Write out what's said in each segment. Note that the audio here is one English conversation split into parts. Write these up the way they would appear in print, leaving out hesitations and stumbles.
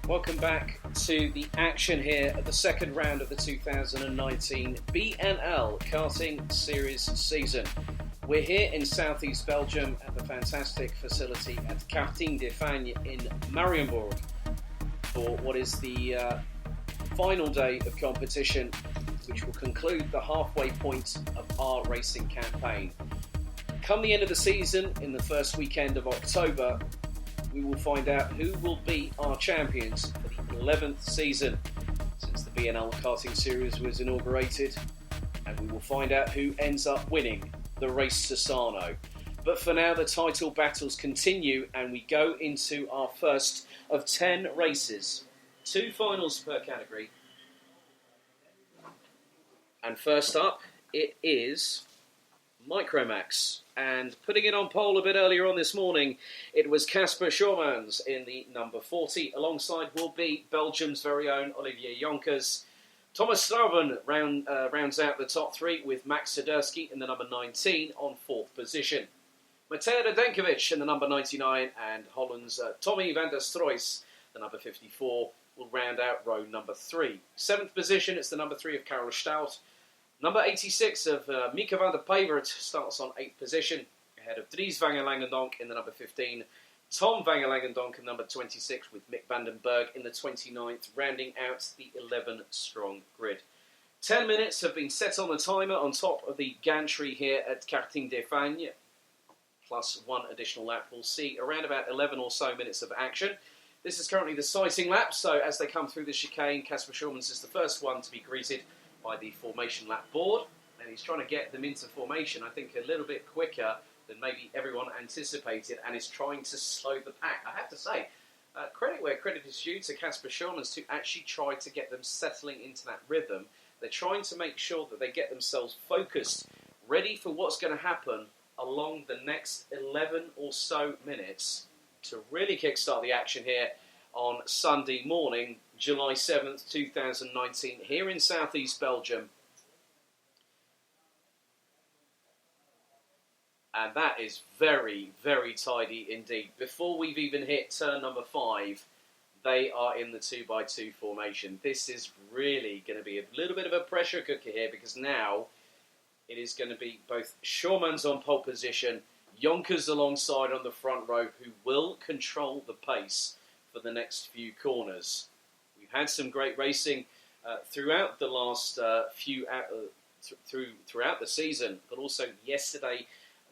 Welcome back to the action here at the second round of the 2019 BNL Karting Series season. We're here in southeast Belgium at the fantastic facility at Karting de Fagnes in Mariembourg for what is the final day of competition, which will conclude the halfway point of our racing campaign. Come the end of the season, in the first weekend of October, we will find out who will be our champions for the 11th season since the BNL Karting Series was inaugurated, and we will find out who ends up winning the race to Sarno. But for now, the title battles continue, and we go into our first of 10 races. 2 finals per category. And first up, it is Micromax. And putting it on pole a bit earlier on this morning, it was Casper Schoemans in the number 40. Alongside will be Belgium's very own Olivier Jonkers. Thomas Strauben rounds out the top 3 with Max Sederski in the number 19 on 4th position. Matej Radenkovic in the number 99 and Holland's Tommy van der Stroys, the number 54, will round out row number 3. 7th position, it's the number 3 of Karel Stout. Number 86 of Mieke van der Pijvert starts on 8th position, ahead of Dries van Langendonk in the number 15, Tom van Langendonk in number 26 with Mick van den Berg in the 29th, rounding out the 11-strong grid. 10 minutes have been set on the timer on top of the gantry here at Karting de Fagnes, plus 1 additional lap. We'll see around about 11 or so minutes of action. This is currently the sighting lap, so as they come through the chicane, Casper Schoemans is the first one to be greeted by the formation lap board, and he's trying to get them into formation, I think, a little bit quicker than maybe everyone anticipated, and is trying to slow the pack. I have to say, credit where credit is due to Casper Schoemans to actually try to get them settling into that rhythm. They're trying to make sure that they get themselves focused, ready for what's going to happen along the next 11 or so minutes to really kickstart the action here on Sunday morning, July 7th, 2019, here in southeast Belgium. And that is very, very tidy indeed. Before we've even hit turn number 5, they are in the 2x2 formation. This is really going to be a little bit of a pressure cooker here, because now it is going to be both Schoemans on pole position, Jonkers alongside on the front row, who will control the pace for the next few corners. We've had some great racing throughout the last throughout the season, but also yesterday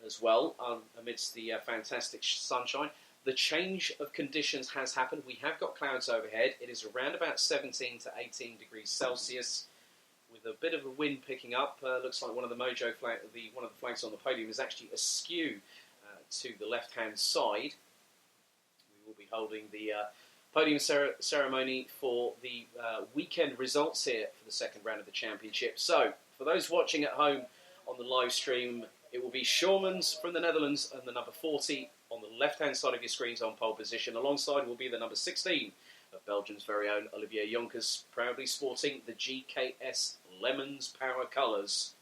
as well, amidst the fantastic sunshine. The change of conditions has happened. We have got clouds overhead. It is around about 17 to 18 degrees Celsius, with a bit of a wind picking up. Looks like one of the Mojo one of the flags on the podium is actually askew to the left-hand side. We will be holding the podium ceremony for the weekend results here for the second round of the championship. So, for those watching at home on the live stream, it will be Schoemans from the Netherlands and the number 40 on the left-hand side of your screens on pole position. Alongside will be the number 16 of Belgium's very own Olivier Jonkers, proudly sporting the GKS Lemons Power colours.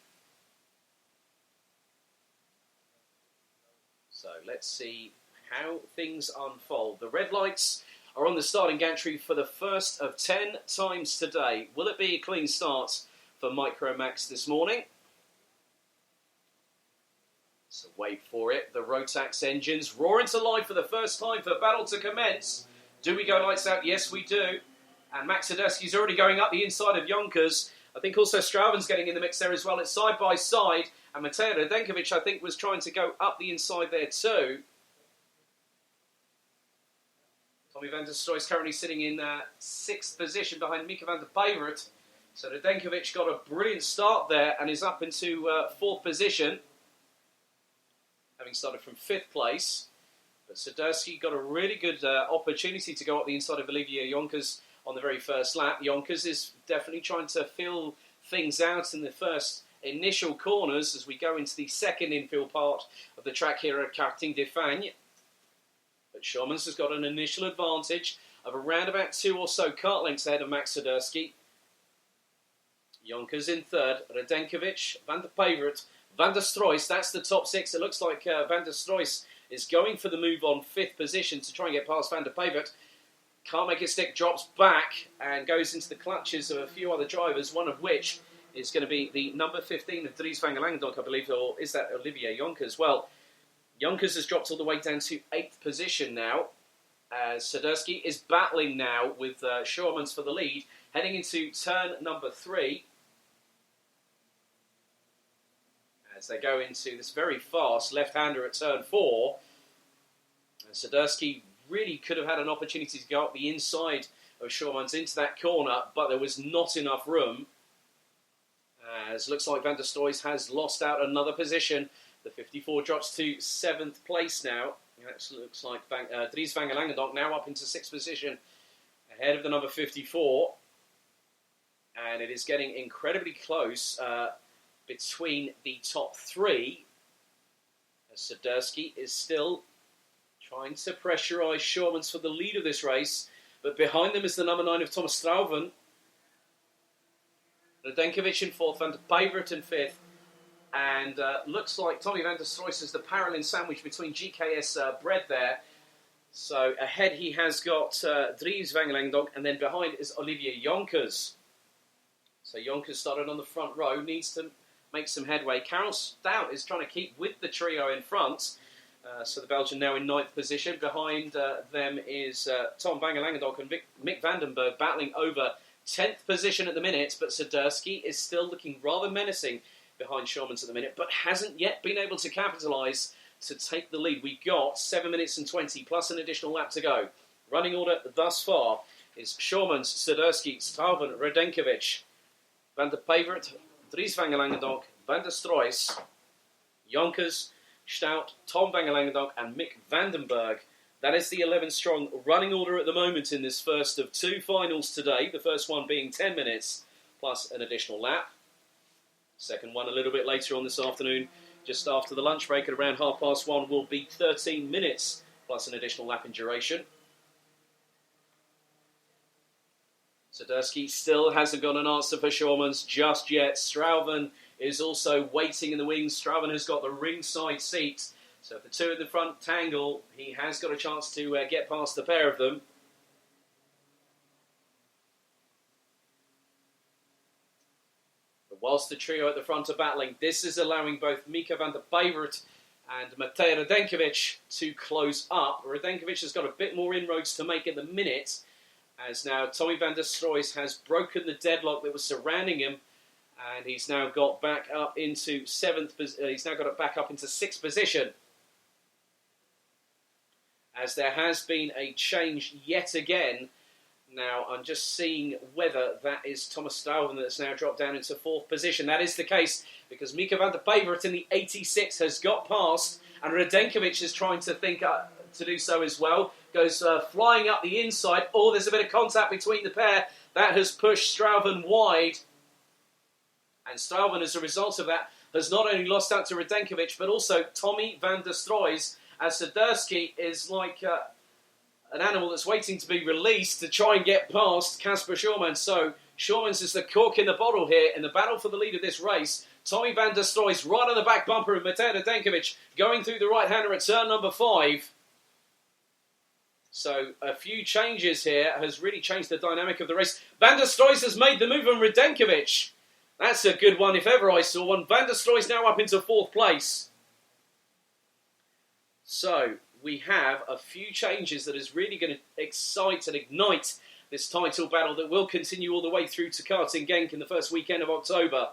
So let's see how things unfold. The red lights are on the starting gantry for the first of 10 times today. Will it be a clean start for Micromax this morning? So wait for it. The Rotax engines roar into life for the first time for battle to commence. Do we go lights out? Yes, we do. And Max Sederski's already going up the inside of Jonkers. I think also Strauben's getting in the mix there as well. It's side by side. And Matej Radenkovic, I think, was trying to go up the inside there too. Tommy van der Stroy is currently sitting in 6th position behind Mieke van der Pijvert. So Radenkovic got a brilliant start there and is up into 4th position, having started from 5th place. But Sederski got a really good opportunity to go up the inside of Olivier Jonkers on the very first lap. Jonkers is definitely trying to feel things out in the first initial corners as we go into the second infield part of the track here at Karting de Fagnes. But Schoemans has got an initial advantage of around about 2 or so kart lengths ahead of Max Sederski. Jonkers in 3rd, Radenkovic, Van der Pijvert, Van der Stroys, that's the top 6. It looks like Van der Stroys is going for the move on 5th position to try and get past Van der Pijvert. can't make it stick, drops back and goes into the clutches of a few other drivers, one of which is going to be the number 15 of Dries van Langendonk, I believe, or is that Olivier Jonkers? Well, Jonkers has dropped all the way down to 8th position now, as Sadurski is battling now with Schurmans for the lead, heading into turn number 3. As they go into this very fast left-hander at turn 4. And Sadurski really could have had an opportunity to go up the inside of Schurmans into that corner, but there was not enough room. As looks like Van der Stoys has lost out another position. The 54 drops to 7th place now. It looks like Dries van Langendonk now up into 6th position, ahead of the number 54. And it is getting incredibly close between the top 3. As Sadurski is still trying to pressurise Schurmans for the lead of this race. But behind them is the number 9 of Thomas Strauven. Radenkovic in 4th, Van der Pijvert in 5th. And looks like Tommy van der Stroys is the parallel sandwich between GKS Bread there. So ahead he has got Dries van Langendonk, and then behind is Olivier Jonkers. So Jonkers started on the front row, needs to make some headway. Karel Stout is trying to keep with the trio in front. So the Belgian now in 9th position. Behind them is Tom van Langendonk and Mick Vandenberg battling over 10th position at the minute. But Sadurski is still looking rather menacing behind Schurmans at the minute, but hasn't yet been able to capitalise to take the lead. We got 7 minutes and 20 plus an additional lap to go. Running order thus far is Schurmans, Sadurski, Strauven, Radenkovic, Van der Pijvert, Dries van Langendonk, Van der Stroys, Jonkers, Stout, Tom van Langendonk and Mick Vandenberg. That is the 11-strong running order at the moment in this first of 2 finals today. The first one being 10 minutes plus an additional lap. Second one a little bit later on this afternoon, just after the lunch break at around 1:30 will be 13 minutes plus an additional lap in duration. Sadurski still hasn't got an answer for Schurmans just yet. Strauven is also waiting in the wings. Strauven has got the ringside seat. So if the two in the front tangle, he has got a chance to get past the pair of them. But whilst the trio at the front are battling, this is allowing both Mika van der Pijvert and Matej Radenkovic to close up. Radenkovic has got a bit more inroads to make at the minute, as now Tommy van der Stroys has broken the deadlock that was surrounding him, and he's now got back up into 7th. He's now got it back up into 6th position, as there has been a change yet again. Now I'm just seeing whether that is Thomas Strauven that's now dropped down into 4th position. That is the case, because Mika van der Pijvert in the 86 has got past, and Radenkovic is trying to think to do so as well. Goes flying up the inside. Oh, there's a bit of contact between the pair. That has pushed Strauven wide. And Strauven, as a result of that, has not only lost out to Radenkovic, but also Tommy van der Stroys, as Sadurski is like an animal that's waiting to be released to try and get past Kasper Schurmans. So Schurmans is the cork in the bottle here in the battle for the lead of this race. Tommy van der Stroys right on the back bumper of Matej Radenkovic going through the right-hander at turn number 5. So a few changes here has really changed the dynamic of the race. Van der Stroys has made the move on Radenkovic. That's a good one if ever I saw one. Van der Stroys now up into 4th place. So we have a few changes that is really going to excite and ignite this title battle that will continue all the way through to Karting Genk in the first weekend of October.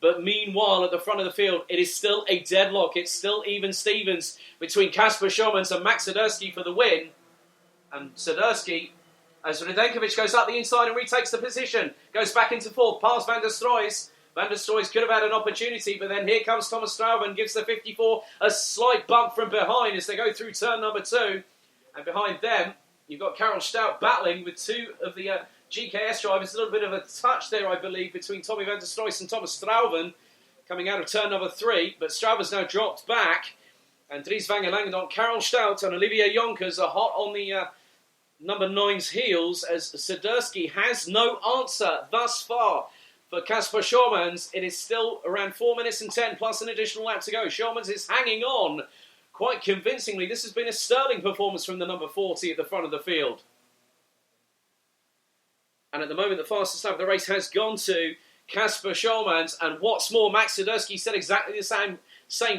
But meanwhile, at the front of the field, it is still a deadlock. It's still even Stevens between Kasper Schurmans and Max Sadurski for the win. And Sadurski, as Radenkovic goes up the inside and retakes the position, goes back into 4th, past Van der Stroys. Van der Stroys could have had an opportunity, but then here comes Thomas Strauven, gives the 54 a slight bump from behind as they go through turn number 2. And behind them, you've got Karel Stout battling with 2 of the GKS drivers. A little bit of a touch there, I believe, between Tommy van der Stroys and Thomas Strauven coming out of turn number 3. But Strauven's now dropped back. And Dries van Langendonk, Karel Stout and Olivier Jonkers are hot on the number 9's heels, as Sadurski has no answer thus far for Kasper Schurmans. It is still around 4 minutes and 10 plus an additional lap to go. Schurmans is hanging on quite convincingly. This has been a sterling performance from the number 40 at the front of the field. And at the moment, the fastest lap of the race has gone to Kasper Schulmans. And what's more, Max Sadurski said exactly the same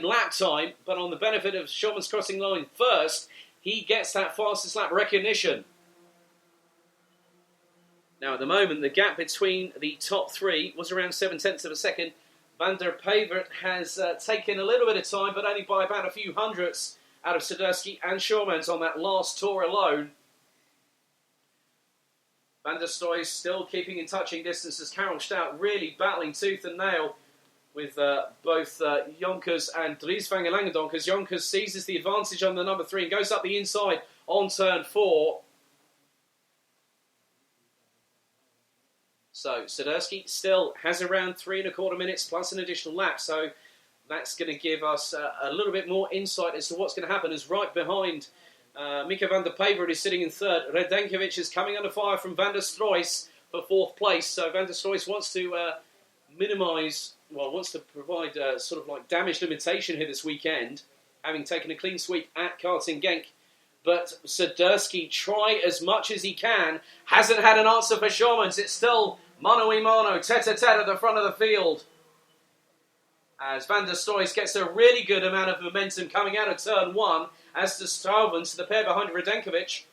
lap time, but on the benefit of Schulmans crossing line first, he gets that fastest lap recognition. Now, at the moment, the gap between the top three was around 0.7 of a second. Van der Pavert has taken a little bit of time, but only by about a few hundredths out of Sadurski and Schulmans on that last tour alone. Van der Stoy still keeping in touching distance as Karel Stout really battling tooth and nail with both Jonkers and Dries van Langendonk, as Jonkers seizes the advantage on the number 3 and goes up the inside on turn 4. So Sadurski still has around 3.25 minutes plus an additional lap, so that's going to give us a little bit more insight as to what's going to happen, as right behind Mika van der Pavert is sitting in third. Redenkovic is coming under fire from Van der Stroys for 4th place, so Van der Stroys wants to wants to provide sort of like damage limitation here this weekend, having taken a clean sweep at Karting Genk. But Sadurski, try as much as he can, hasn't had an answer for Schulmans. It's still mano-a-mano, tete-a-tete at the front of the field, as Van der Stoys gets a really good amount of momentum coming out of turn 1, as does Straubens, the pair behind Redenkovic,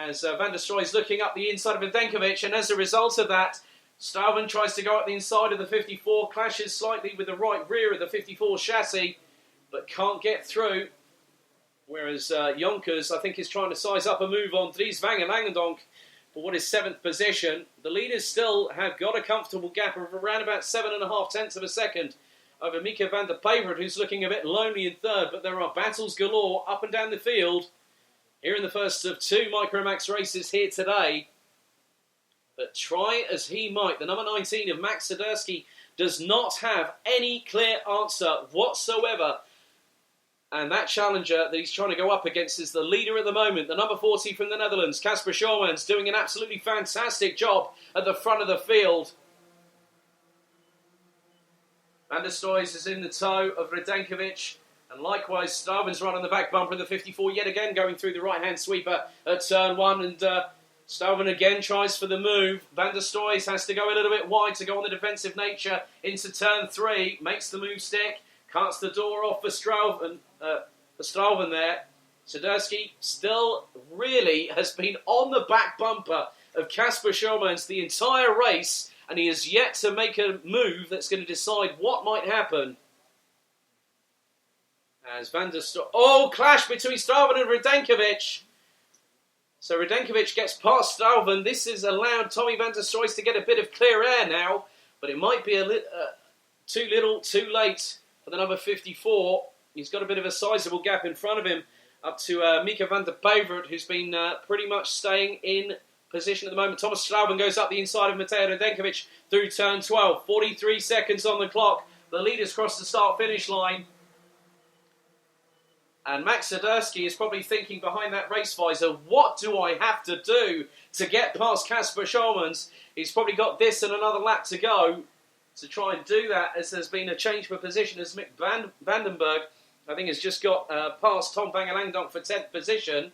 as Van der Stoys looking up the inside of Redenkovic, and as a result of that, Straubens tries to go up the inside of the 54, clashes slightly with the right rear of the 54 chassis, but can't get through. Whereas Jonkers, I think, is trying to size up a move on Dries van Langendonk for what is 7th position. The leaders still have got a comfortable gap of around about 7.5 of a second over Mika van der Pavert, who's looking a bit lonely in third, but there are battles galore up and down the field here in the first of 2 Micromax races here today. But try as he might, the number 19 of Max Sadurski does not have any clear answer whatsoever. And that challenger that he's trying to go up against is the leader at the moment, the number 40 from the Netherlands, Kasper Schulmans, doing an absolutely fantastic job at the front of the field. Van der Stoys is in the tow of Redenkovic, and likewise Straubens right on the back bumper of the 54, yet again going through the right-hand sweeper at turn 1, and Straubens again tries for the move. Van der Stoys has to go a little bit wide to go on the defensive nature into turn 3, makes the move stick, cuts the door off for Straubens there. Sadurski still really has been on the back bumper of Kasper Schulmans the entire race, and he has yet to make a move that's going to decide what might happen. As Van der Stoy... Oh, clash between Straubens and Redenkovic. So Redenkovic gets past Straubens. This has allowed Tommy Van der Stoy to get a bit of clear air now, but it might be too little, too late for the number 54. He's got a bit of a sizable gap in front of him up to Mika van der Pavert, who's been pretty much staying in position at the moment. Thomas Straubens goes up the inside of Mateo Redenkovic through turn 12. 43 seconds on the clock. The leaders cross the start-finish line. And Max Sadurski is probably thinking behind that race visor, what do I have to do to get past Kasper Schulmans? He's probably got this and another lap to go to try and do that, as there's been a change for position, as Mick Vandenberg, I think, has just got past Tom van Langdonk for 10th position.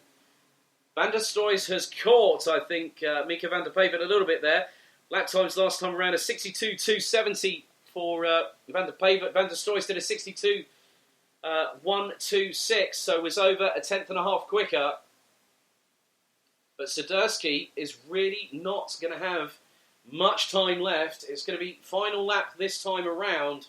Van der Stoys has caught, I think, Mika van der Pavert a little bit there. Lap times last time around a 62.270 for Van der Pavert. Van der Stoys did a 62.126, so was over a 10.5 quicker. But Sadurski is really not going to have much time left. It's going to be final lap this time around.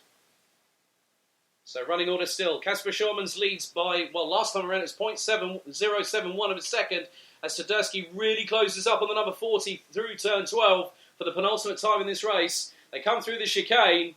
So running order still. Kasper Schulmans leads by, well, last time around it's 0.7071 of a second, as Sadurski really closes up on the number 40 through turn 12 for the penultimate time in this race. They come through the chicane.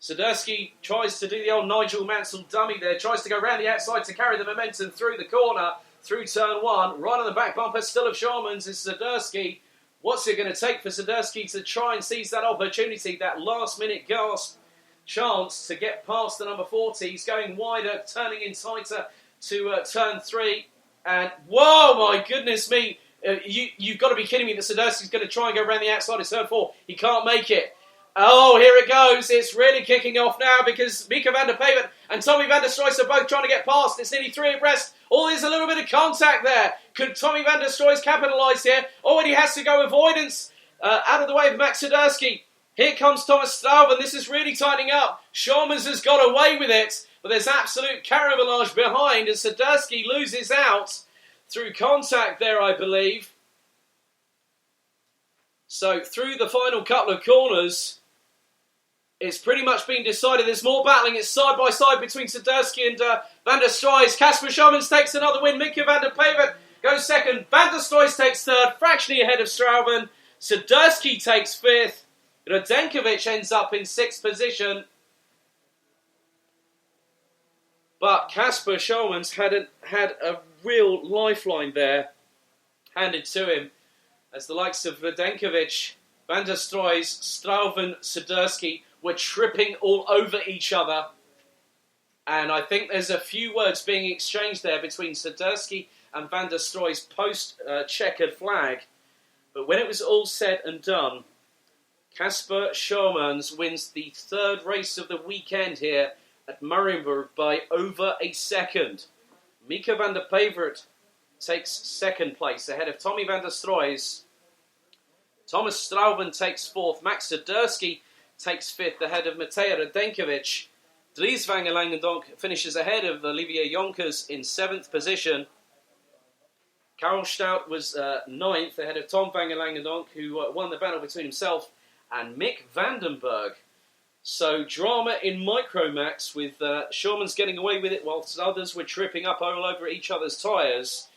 Sadurski tries to do the old Nigel Mansell dummy there, tries to go round the outside to carry the momentum through the corner, through turn 1. Right on the back bumper still of Schulmans is Sadurski. What's it going to take for Sadurski to try and seize that opportunity, that last-minute gasp chance to get past the number 40? He's going wider, turning in tighter to turn 3. And, whoa, my goodness me, you've got to be kidding me that Sadurski's going to try and go around the outside of turn 4. He can't make it. Oh, here it goes. It's really kicking off now because Mika van der Pavert and Tommy van der Stroys are both trying to get past. It's nearly 3 abreast. Oh, there's a little bit of contact there. Could Tommy van der Stroys capitalise here? Oh, and he has to go avoidance. Out of the way of Max Swiderski. Here comes Thomas Stuyven. This is really tightening up. Shormans has got away with it, but there's absolute caramelage behind, and Swiderski loses out through contact there, I believe. So through the final couple of corners, it's pretty much been decided. There's more battling. It's side by side between Swiderski and Van der Stroys. Casper Schomans takes another win. Mika van der Pavert goes second. Van der Stroys takes third, fractionally ahead of Stuyven. Swiderski takes fifth. Radenkovic ends up in sixth position. But Casper Schomans had a real lifeline there handed to him, as the likes of Radenkovic, Van der Stroys, Stuyven, Swiderski were tripping all over each other. And I think there's a few words being exchanged there between Swiderski and Van der Stroys post-checkered flag. But when it was all said and done, Casper Schomans wins the third race of the weekend here at Mariembourg by over a second. Mika van der Pavert takes second place ahead of Tommy van der Stroys. Thomas Stuyven takes fourth. Max Swiderski takes fifth ahead of Matej Radenkovic. Dries van Langendonk finishes ahead of Olivier Jonkers in seventh position. Karel Stout was ninth ahead of Tom van Langendonk, who won the battle between himself and Mick Vandenberg. So drama in Micromax with Schomans getting away with it whilst others were tripping up all over each other's tyres.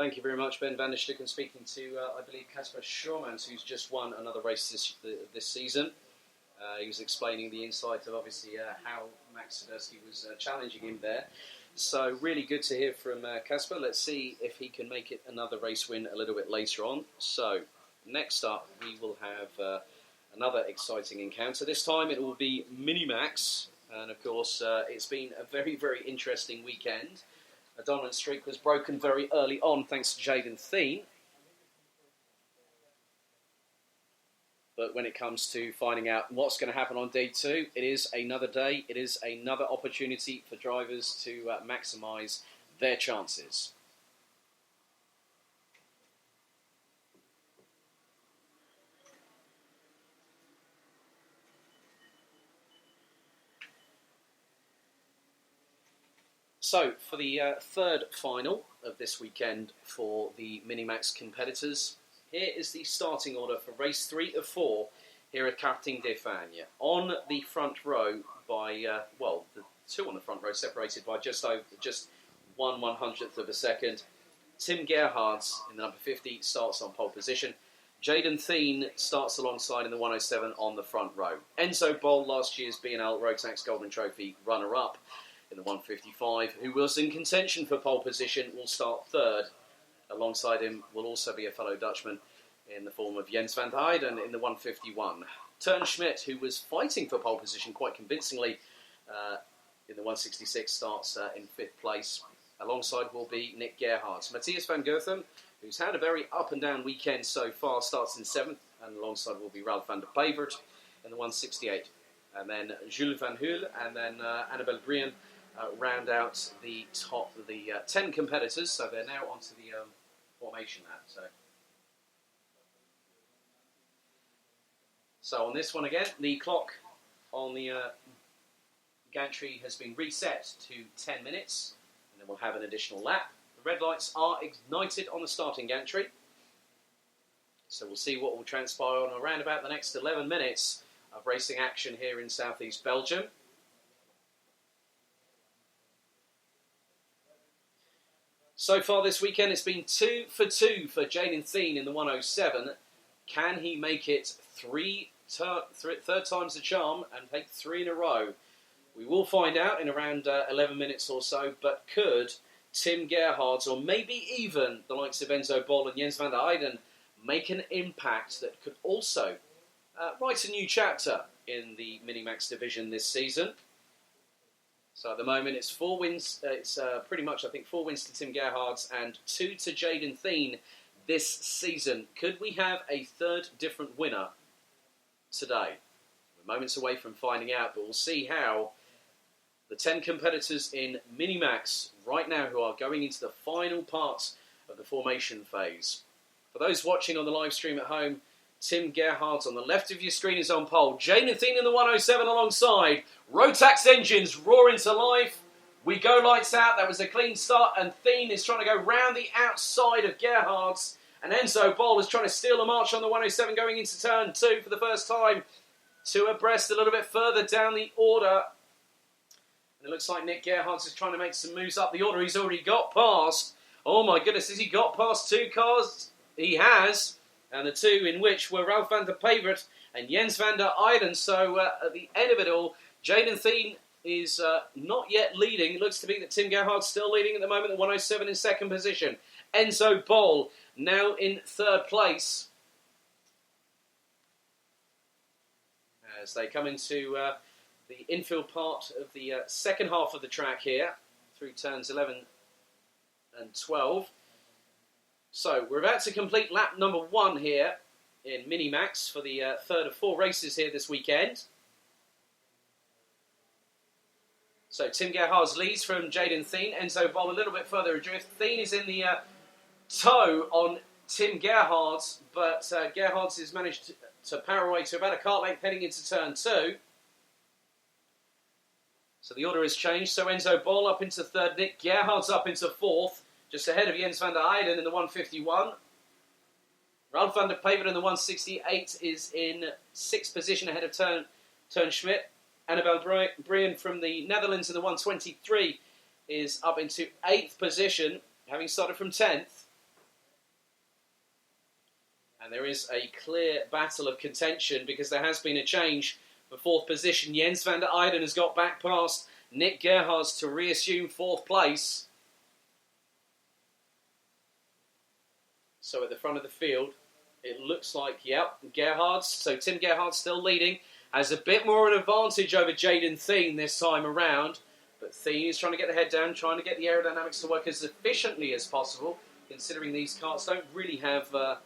Thank you very much, Ben van der Stucken, speaking to, I believe, Casper Schormans, who's just won another race this season. He was explaining the insight of, obviously, how Max Swiderski was challenging him there. So, really good to hear from Casper. Let's see if he can make it another race win a little bit later on. So, next up, we will have another exciting encounter. This time, it will be Minimax. And, of course, it's been a very, very interesting weekend. A dominant streak was broken very early on, thanks to Jaden Thien. But when it comes to finding out what's going to happen on day 2, it is another day. It is another opportunity for drivers to maximise their chances. So, for the third final of this weekend for the Minimax competitors, here is the starting order for race 3 of 4 here at Karting de Fagnes. On the front row by, the two on the front row separated by just 1/100th of a second. Tim Gerhards in the number 50 starts on pole position. Jaden Thien starts alongside in the 107 on the front row. Enzo Boll, last year's BNL Rotax Golden Trophy runner-up in the 155, who was in contention for pole position, will start third. Alongside him will also be a fellow Dutchman in the form of Jens van der Heijden in the 151. Teun Schmidt, who was fighting for pole position quite convincingly in the 166, starts in 5th place. Alongside will be Nick Gerhards. Matthias van Goethem, who's had a very up and down weekend so far, starts in 7th, and alongside will be Ralph van der Pevert in the 168. And then Jules van Huel and then Annabelle Brian round out the top of the 10 competitors, so they're now onto the formation lap. So on this one again, the clock on the gantry has been reset to 10 minutes, and then we'll have an additional lap. The red lights are ignited on the starting gantry, so we'll see what will transpire on around about the next 11 minutes of racing action here in southeast Belgium. So far this weekend, it's been 2 for 2 for Jaden Thien in the 107. Can he make it third time's the charm and take 3 in a row? We will find out in around 11 minutes or so, but could Tim Gerhards, or maybe even the likes of Enzo Boll and Jens van der Heijden, make an impact that could also write a new chapter in the Minimax division this season? So at the moment, it's 4 wins. It's pretty much, I think, 4 wins to Tim Gerhards and 2 to Jaden Thien this season. Could we have a third different winner today? We're moments away from finding out, but we'll see how the 10 competitors in Minimax right now who are going into the final parts of the formation phase. For those watching on the live stream at home, Tim Gerhards on the left of your screen is on pole. Jaden Thien in the 107 alongside. Rotax engines roar into life. We go lights out. That was a clean start. And Thien is trying to go round the outside of Gerhards. And Enzo Boll is trying to steal a march on the 107 going into turn 2 for the first time. 2 abreast a little bit further down the order. And it looks like Nick Gerhards is trying to make some moves up the order. He's already got past. Oh my goodness, has he got past 2 cars? He has. And the 2 in which were Ralph van der Pevert and Jens van der Heijden. So at the end of it all, Jaden Thien is not yet leading. It looks to be that Tim Gerhard's still leading at the moment, the 107 in 2nd position. Enzo Boll now in 3rd place. As they come into the infield part of the second half of the track here, through turns 11 and 12. So, we're about to complete lap number 1 here in Minimax for the third of 4 races here this weekend. So, Tim Gerhards leads from Jaden Thien. Enzo Boll a little bit further adrift. Thien is in the tow on Tim Gerhards, but Gerhards has managed to power away to about a kart length heading into turn 2. So, the order has changed. So, Enzo Boll up into 3rd, Nick Gerhards up into 4th. Just ahead of Jens van der Heijden in the 151. Ralph van der Pevert in the 168 is in 6th position ahead of Teun Schmidt. Annabelle Brian from the Netherlands in the 123 is up into 8th position, having started from 10th. And there is a clear battle of contention because there has been a change for fourth position. Jens van der Eyden has got back past Nick Gerhards to reassume fourth place. So at the front of the field, it looks like, yep, Gerhards. So Tim Gerhards still leading. Has a bit more of an advantage over Jaden Thien this time around. But Thien is trying to get the head down, trying to get the aerodynamics to work as efficiently as possible, considering these karts don't really have the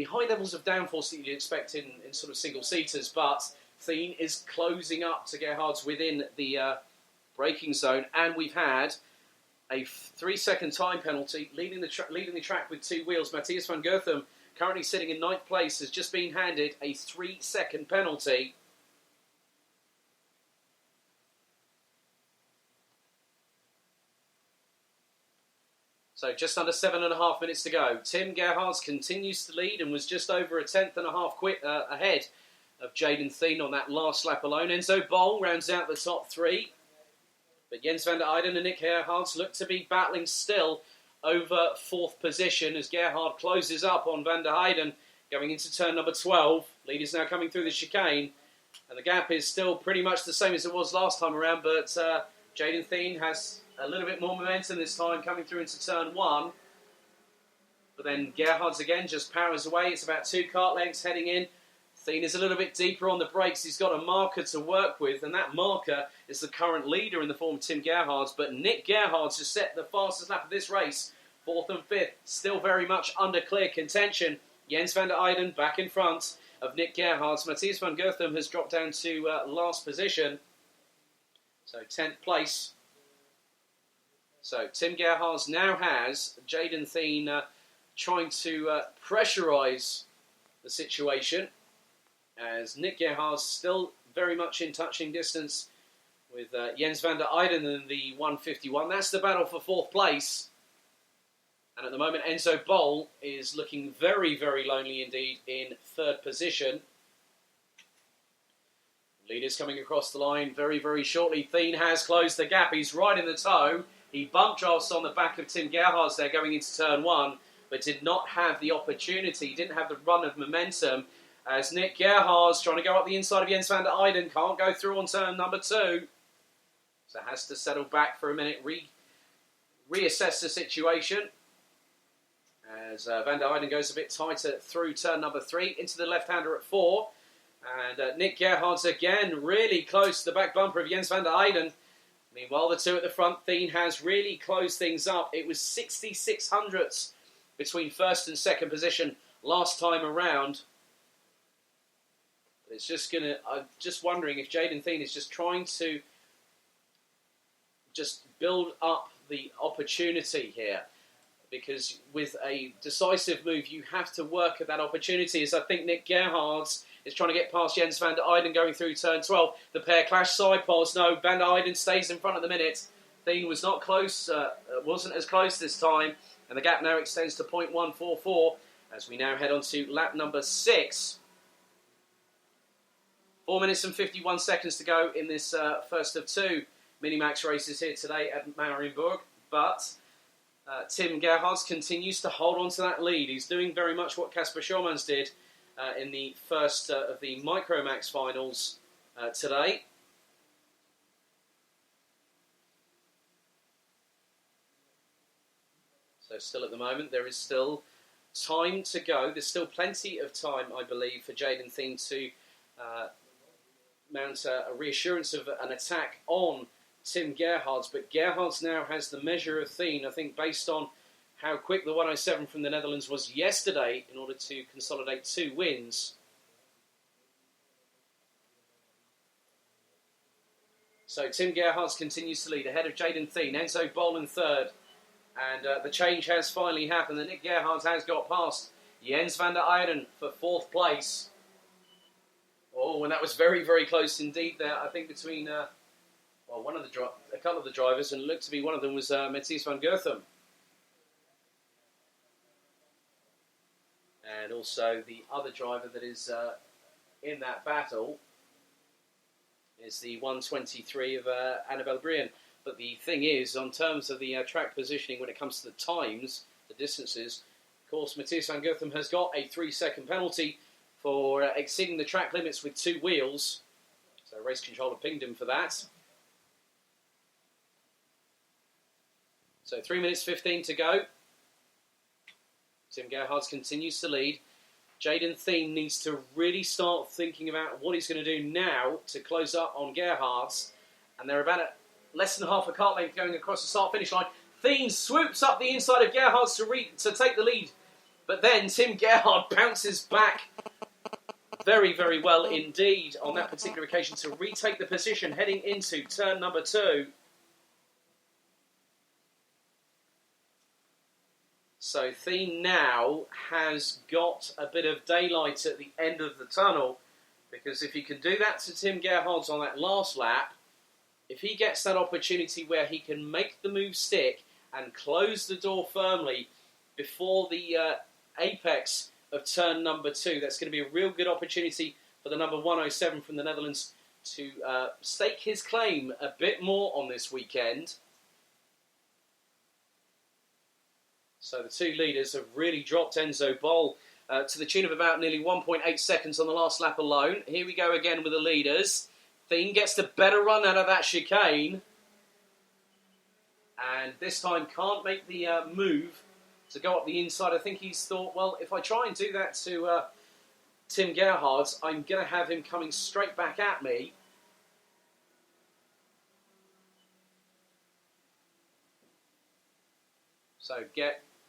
high levels of downforce that you'd expect in sort of single-seaters. But Thien is closing up to Gerhards within the braking zone. And we've had a 3-second time penalty, leading the track with two wheels. Matthias van Goethum, currently sitting in 9th place, has just been handed a 3-second penalty. So just under 7.5 minutes to go. Tim Gerhards continues to lead and was just over a 10.5 ahead of Jaden Thien on that last lap alone. Enzo Bol rounds out the top three. But Jens van der Eyden and Nick Gerhards look to be battling still over fourth position as Gerhard closes up on van der Eyden going into turn number 12. Leaders now coming through the chicane. And the gap is still pretty much the same as it was last time around. But Jaden Thien has a little bit more momentum this time coming through into turn 1. But then Gerhards again just powers away. It's about 2 kart lengths heading in. Thien is a little bit deeper on the brakes. He's got a marker to work with, and that marker is the current leader in the form of Tim Gerhards. But Nick Gerhards has set the fastest lap of this race, 4th and 5th, still very much under clear contention. Jens van der Eyden back in front of Nick Gerhards. Matthias van Goethum has dropped down to last position, so 10th place. So Tim Gerhards now has Jaden Thien trying to pressurise the situation, as Nick Gerhards still very much in touching distance with Jens van der Eyden in the 151. That's the battle for 4th place. And at the moment, Enzo Bol is looking very, very lonely indeed in 3rd position. Leaders coming across the line very, very shortly. Thien has closed the gap. He's right in the toe. He bumped drafts on the back of Tim Gerhards there going into turn 1, but did not have the opportunity, didn't have the run of momentum, as Nick Gerhards trying to go up the inside of Jens van der Eyden, can't go through on turn number 2. So has to settle back for a minute, reassess the situation. As van der Eyden goes a bit tighter through turn number 3, into the left-hander at 4. And Nick Gerhards again really close to the back bumper of Jens van der Eyden. Meanwhile, the two at the front, Thien has really closed things up. It was 66 hundredths between 1st and 2nd position last time around. It's just I'm just wondering if Jaden Thien is just trying to just build up the opportunity here. Because with a decisive move, you have to work at that opportunity. As I think Nick Gerhards is trying to get past Jens van der Eyden going through turn 12. The pair clash side poles. No, van der Eyden stays in front at the minute. Thien was not close, wasn't as close this time. And the gap now extends to 0.144 as we now head on to lap number 6. 4 minutes and 51 seconds to go in this first of 2 Minimax races here today at Mariembourg. But Tim Gerhards continues to hold on to that lead. He's doing very much what Kasper Schürmanns did in the first of the Micromax finals today. So still at the moment, there is still time to go. There's still plenty of time, I believe, for Jaden Thien to mount a reassurance of an attack on Tim Gerhards. But Gerhards now has the measure of Thien, I think, based on how quick the 107 from the Netherlands was yesterday in order to consolidate 2 wins. So Tim Gerhards continues to lead ahead of Jaden Thien. Enzo Bol in 3rd. And the change has finally happened. And Nick Gerhards has got past Jens van der Eyden for 4th place. Oh, and that was very, very close indeed there. I think between a couple of the drivers, and it looked to be one of them was Matthias van Goethum. And also the other driver that is in that battle is the 123 of Annabelle Brian. But the thing is, on terms of the track positioning, when it comes to the times, the distances, Of course, Matthias van Gutham has got a 3-second penalty for exceeding the track limits with 2 wheels. So race controller pinged him for that. So 3 minutes 15 to go. Tim Gerhardt continues to lead. Jaden Thien needs to really start thinking about what he's going to do now to close up on Gerhardt. And they're about less than half a kart length going across the start-finish line. Thien swoops up the inside of Gerhardt to take the lead. But then Tim Gerhardt bounces back very, very well indeed on that particular occasion to retake the position heading into turn number 2. So Thien now has got a bit of daylight at the end of the tunnel, because if he can do that to Tim Gerhardt on that last lap, if he gets that opportunity where he can make the move stick and close the door firmly before the apex of turn number 2, that's going to be a real good opportunity for the number 107 from the Netherlands to stake his claim a bit more on this weekend. So the 2 leaders have really dropped Enzo Bol to the tune of about nearly 1.8 seconds on the last lap alone. Here we go again with the leaders. Thien gets the better run out of that chicane. And this time can't make the move to go up the inside. I think he's thought, well, if I try and do that to Tim Gerhardt, I'm going to have him coming straight back at me. So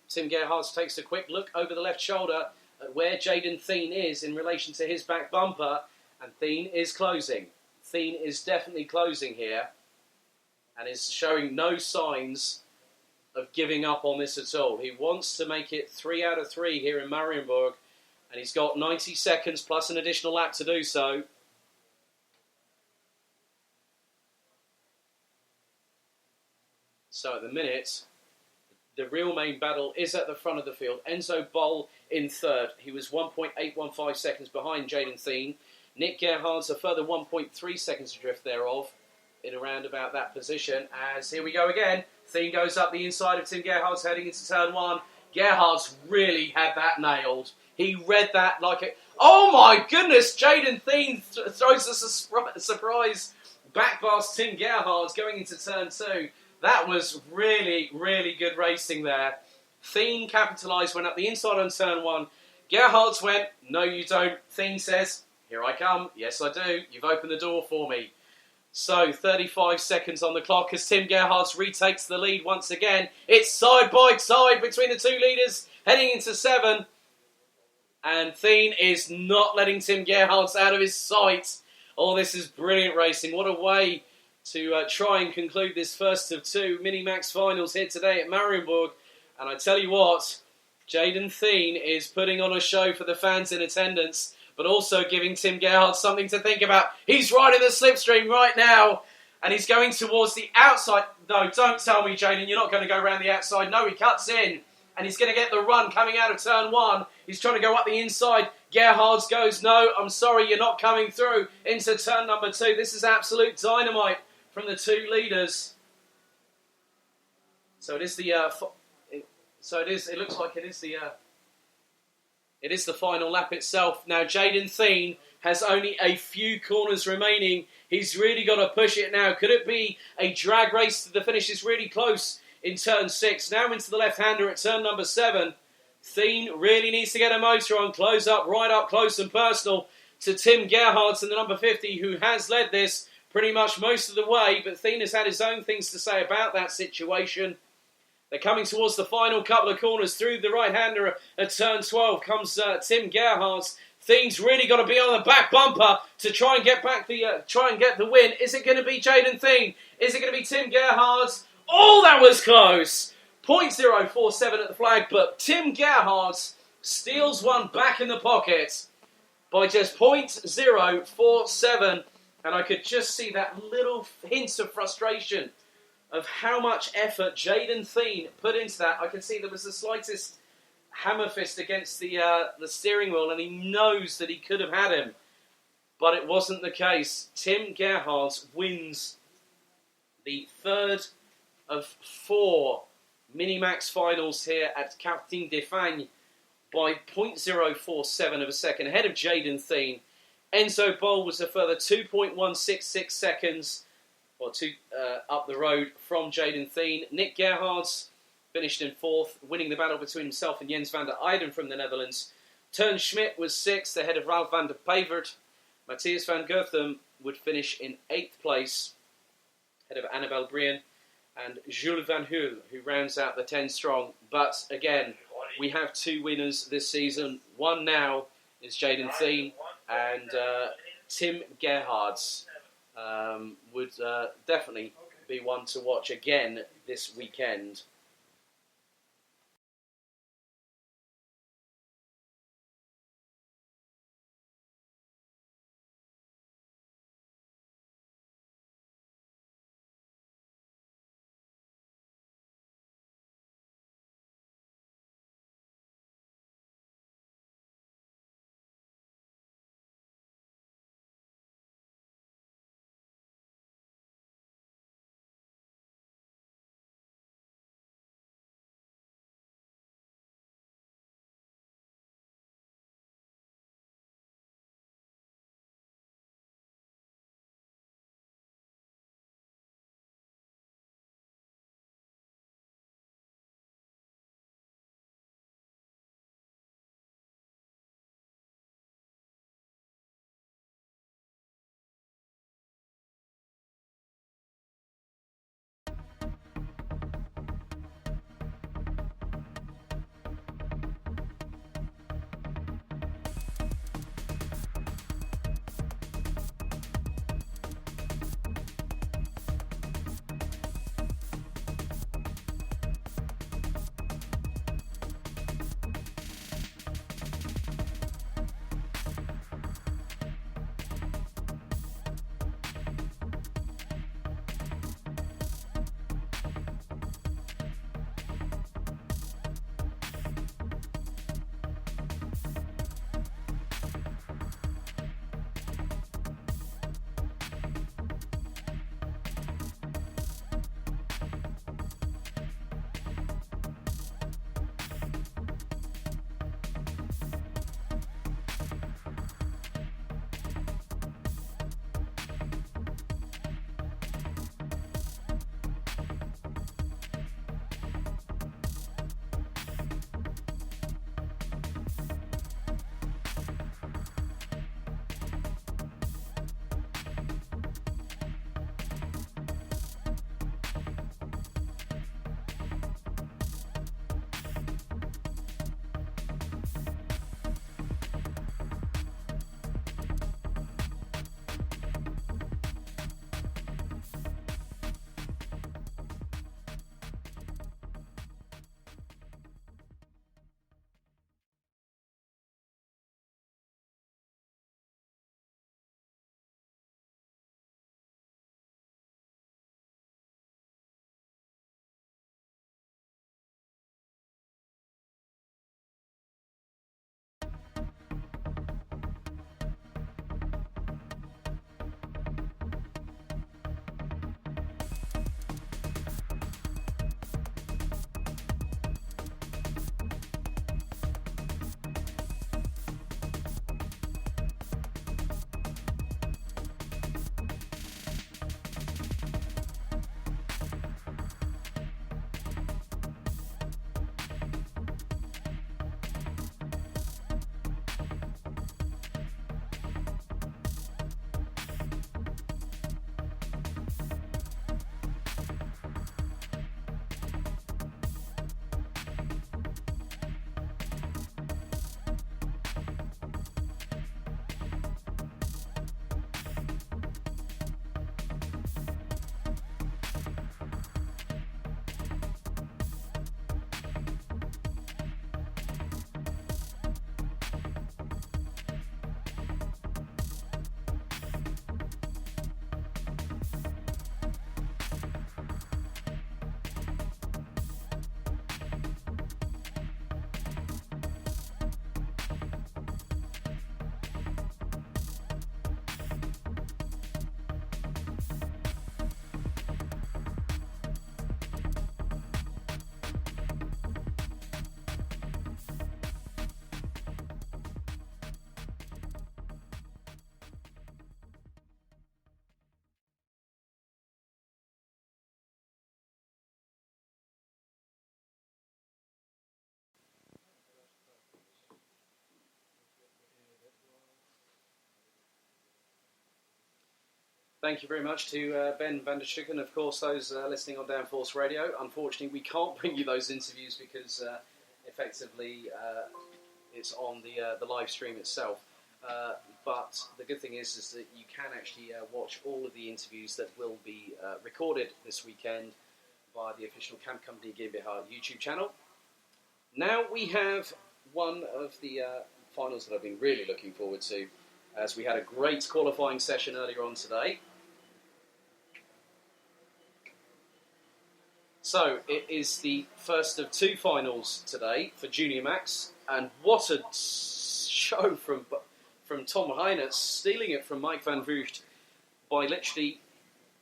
Tim Gerhardt takes a quick look over the left shoulder at where Jaden Thien is in relation to his back bumper, and Thien is closing. Thien is definitely closing here and is showing no signs of giving up on this at all. He wants to make it 3 out of 3 here in Mariembourg, and he's got 90 seconds plus an additional lap to do so. So at the minute, the real main battle is at the front of the field. Enzo Bol in third. He was 1.815 seconds behind Jaden Thien. Nick Gerhardt's a further 1.3 seconds adrift thereof in around about that position. As here we go again. Thien goes up the inside of Tim Gerhardt's heading into turn 1. Gerhardt's really had that nailed. He read that like a... Oh my goodness! Jaden Thien throws us a surprise back past Tim Gerhardt going into turn 2. That was really, really good racing there. Thien capitalised, went up the inside on turn 1. Gerhardt went, no you don't. Thien says, here I come. Yes I do. You've opened the door for me. So 35 seconds on the clock as Tim Gerhardt retakes the lead once again. It's side by side between the 2 leaders heading into 7. And Thien is not letting Tim Gerhardt out of his sight. Oh, this is brilliant racing. What a way to try and conclude this first of 2 Mini-Max finals here today at Mariembourg. And I tell you what, Jaden Thien is putting on a show for the fans in attendance, but also giving Tim Gerhardt something to think about. He's riding the slipstream right now, and he's going towards the outside. No, don't tell me, Jaden, you're not going to go around the outside. No, he cuts in, and he's going to get the run coming out of turn 1. He's trying to go up the inside. Gerhardt goes, no, I'm sorry, you're not coming through into turn number 2. This is absolute dynamite from the 2 leaders. So it is the it looks like it is the final lap itself. Now Jaden Thien has only a few corners remaining. He's really got to push it now. Could it be a drag race to the finish? Is really close in turn 6. Now into the left-hander at turn number 7. Thien really needs to get a motor on, close up, right up close and personal to Tim Gerhardt and the number 50, who has led this pretty much most of the way, but Thien has had his own things to say about that situation. They're coming towards the final couple of corners through the right-hander at turn 12 comes Tim Gerhardt. Thien's really got to be on the back bumper to try and get back the win. Is it going to be Jaden Thien? Is it going to be Tim Gerhardt? Oh, that was close! 0.047 at the flag, but Tim Gerhardt steals one back in the pocket by just 0.047. And I could just see that little hint of frustration of how much effort Jaden Thien put into that. I could see there was the slightest hammer fist against the steering wheel, and he knows that he could have had him. But it wasn't the case. Tim Gerhardt wins the 3rd of 4 Mini-Max finals here at Karting de Fagnes by 0.047 of a second, ahead of Jaden Thien. Enzo Boll was a further 2.166 seconds or two up the road from Jaden Thien. Nick Gerhards finished in fourth, winning the battle between himself and Jens van der Eyden from the Netherlands. Teun Schmidt was sixth, ahead of Ralph van der Pevert. Matthias van Gotham would finish in eighth place, ahead of Annabelle Brien and Jules Van Hul, who rounds out the 10 strong. But again, we have two winners this season. One now is Jaden Thien, and Tim Gerhards would definitely be one to watch again this weekend. Thank you very much to Ben van der Stucken, and of course those listening on Downforce Radio. Unfortunately, we can't bring you those interviews because effectively it's on the live stream itself. But the good thing is that you can actually watch all of the interviews that will be recorded this weekend via the official Camp Company GmbH YouTube channel. Now we have one of the finals that I've been really looking forward to, as we had a great qualifying session earlier on today. So it is the first of two finals today for Junior Max, and what a show from Tom Heinert, stealing it from Mike van Vugt by literally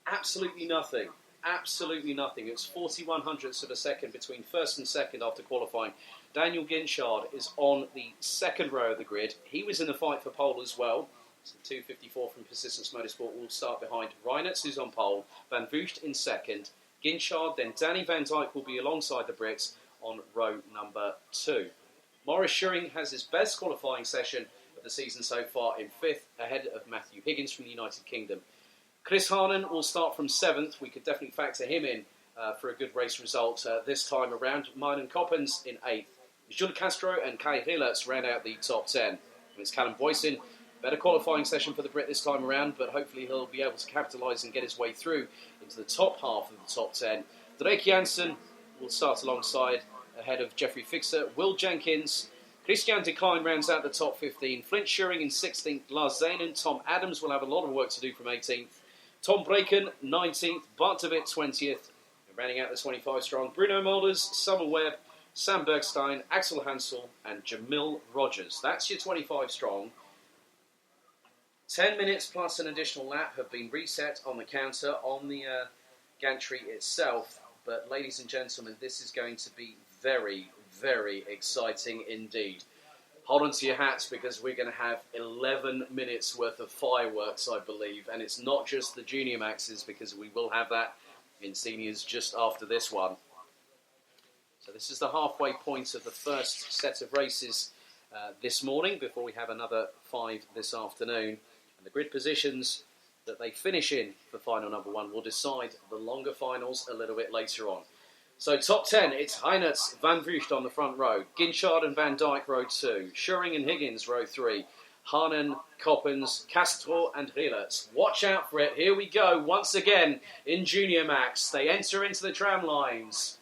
absolutely nothing. Absolutely nothing. It was 41 hundredths of a second between first and second after qualifying. Daniel Ginchard is on the second row of the grid. He was in the fight for pole as well. So 254 from Persistence Motorsport will start behind Reinert, who's on pole. Van Vugt in second. Ginchard, then Danny Van Dyke will be alongside the Brits on row number 2. Maurice Schuring has his best qualifying session of the season so far in 5th, ahead of Matthew Higgins from the United Kingdom. Chris Harnan will start from 7th. We could definitely factor him in for a good race result this time around. Myron Coppens in 8th. Jules Castro and Kai Hillertz round out the top 10. And it's Callum Boyson. Better qualifying session for the Brit this time around, but hopefully he'll be able to capitalise and get his way through into the top half of the top 10. Drake Jansen will start alongside, ahead of Jeffrey Fixer. Will Jenkins. Christian de Klein rounds out the top 15. Flint Schuring in 16th. Lars Zanen. Tom Adams will have a lot of work to do from 18th. Tom Braken, 19th. Bart de Witt, 20th. And rounding out the 25 strong, Bruno Mulders, Summer Webb, Sam Bergstein, Axel Hansel, and Jamil Rogers. That's your 25 strong. 10 minutes plus an additional lap have been reset on the counter on the gantry itself. But ladies and gentlemen, this is going to be very, very exciting indeed. Hold on to your hats, because we're going to have 11 minutes worth of fireworks, I believe. And it's not just the Junior Maxes, because we will have that in seniors just after this one. So this is the halfway point of the first set of races this morning, before we have another 5 this afternoon. And the grid positions that they finish in for final number 1 will decide the longer finals a little bit later on. So top 10, it's Heinert, Van Vugt on the front row, Ginchard and Van Dyke row 2, Schuring and Higgins row 3, Harnan, Coppens, Castro and Hillertz. Watch out for it. Here we go once again in Junior Max. They enter into the tram lines.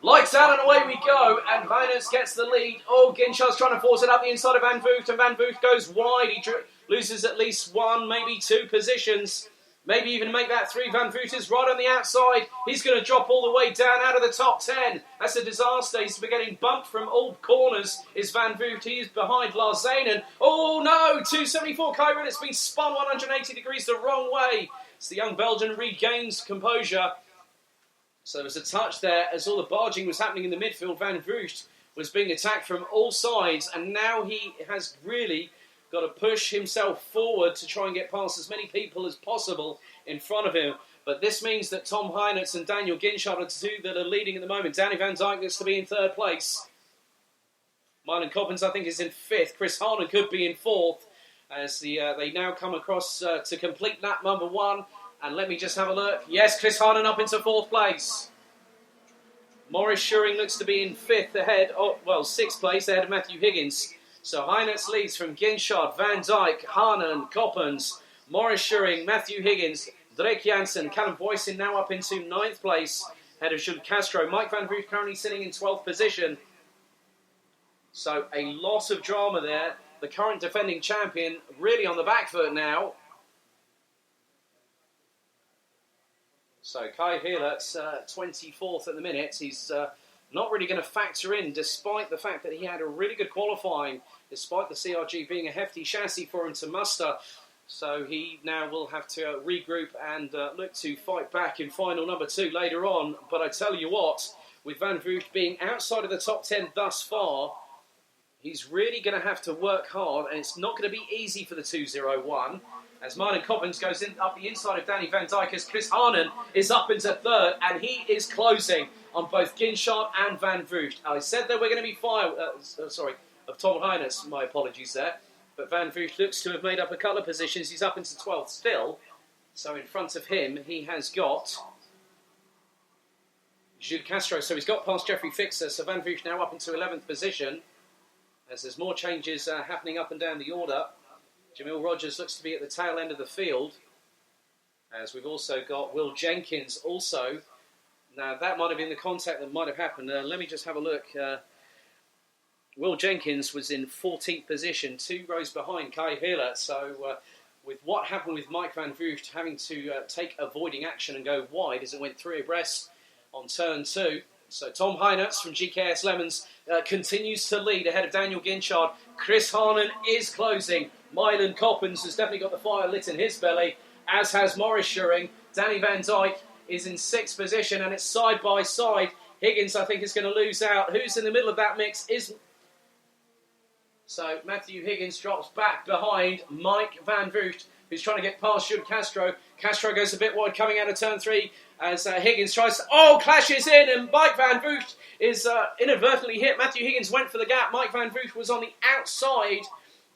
Lights out and away we go, and Heinert gets the lead. Oh, Ginchard's trying to force it up the inside of Van Vugt, and Van Vugt goes wide. He loses at least 1, maybe 2 positions. Maybe even make that 3. Van Vugt is right on the outside. He's going to drop all the way down out of the top 10. That's a disaster. He's getting bumped from all corners. Is Van Vugt. He is behind Lars Zanen. Oh no! 274 Kyron. It's been spun 180 degrees the wrong way. So the young Belgian regains composure. So there was a touch there as all the barging was happening in the midfield. Van Vugt was being attacked from all sides, and now he has really got to push himself forward to try and get past as many people as possible in front of him. But this means that Tom Heinert and Daniel Ginchard are the 2 that are leading at the moment. Danny Van Dyke gets to be in 3rd place. Myron Coppens, I think, is in 5th. Chris Harnan could be in 4th, as they now come across to complete lap number 1. And let me just have a look. Yes, Chris Harnan up into 4th place. Maurice Schuring looks to be in 5th ahead, 6th place ahead of Matthew Higgins. So Heinert leads from Ginchard, Van Dyke, Harnan, Coppens, Maurice Schuring, Matthew Higgins, Drake Jansen, Callum Boyson now up into 9th place, ahead of Jules Castro. Mike Van Vugt currently sitting in 12th position. So a lot of drama there. The current defending champion really on the back foot now. So Kai Hillertz, 24th at the minute. He's not really going to factor in, despite the fact that he had a really good qualifying, despite the CRG being a hefty chassis for him to muster. So he now will have to regroup and look to fight back in final number 2 later on. But I tell you what, with Van Vugt being outside of the top 10 thus far, he's really going to have to work hard, and it's not going to be easy for the 201. As Martin Coppens goes in up the inside of Danny Van Dyke, as Chris Harnan is up into 3rd, and he is closing on both Ginchard and Van Vugt. I said there were going to be of Tom Heinert, my apologies there. But Van Vliet looks to have made up a couple of positions. He's up into 12th still. So in front of him, he has got Jude Castro. So he's got past Jeffrey Fixer. So Van Vliet now up into 11th position. As there's more changes happening up and down the order. Jamil Rogers looks to be at the tail end of the field. As we've also got Will Jenkins also. Now that might have been the contact that might have happened. Let me just have a look. Will Jenkins was in 14th position, 2 rows behind Kai Hiller. So with what happened with Mike Van Vliet having to take avoiding action and go wide as it went 3 abreast on turn 2. So Tom Heinertz from GKS Lemons continues to lead ahead of Daniel Ginchard. Chris Harnan is closing. Mylan Coppens has definitely got the fire lit in his belly, as has Morris Schuring. Danny Van Dyke is in 6th position, and it's side by side. Higgins, I think, is going to lose out. Who's in the middle of that mix is... So Matthew Higgins drops back behind Mike Van Vliet, who's trying to get past Jude Castro. Castro goes a bit wide coming out of turn 3 as Higgins tries to... Oh, clashes in, and Mike Van Vliet is inadvertently hit. Matthew Higgins went for the gap. Mike Van Vliet was on the outside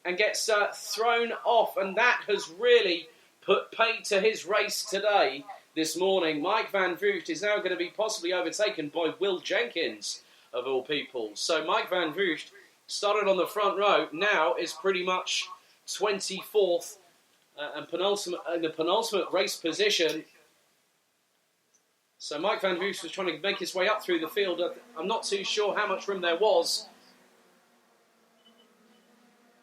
and gets thrown off, and that has really put paid to his race today, this morning. Mike Van Vliet is now going to be possibly overtaken by Will Jenkins, of all people. So Mike Van Vliet started on the front row, now is pretty much 24th and in the penultimate race position. So Mike Van Vliet was trying to make his way up through the field. I'm not too sure how much room there was.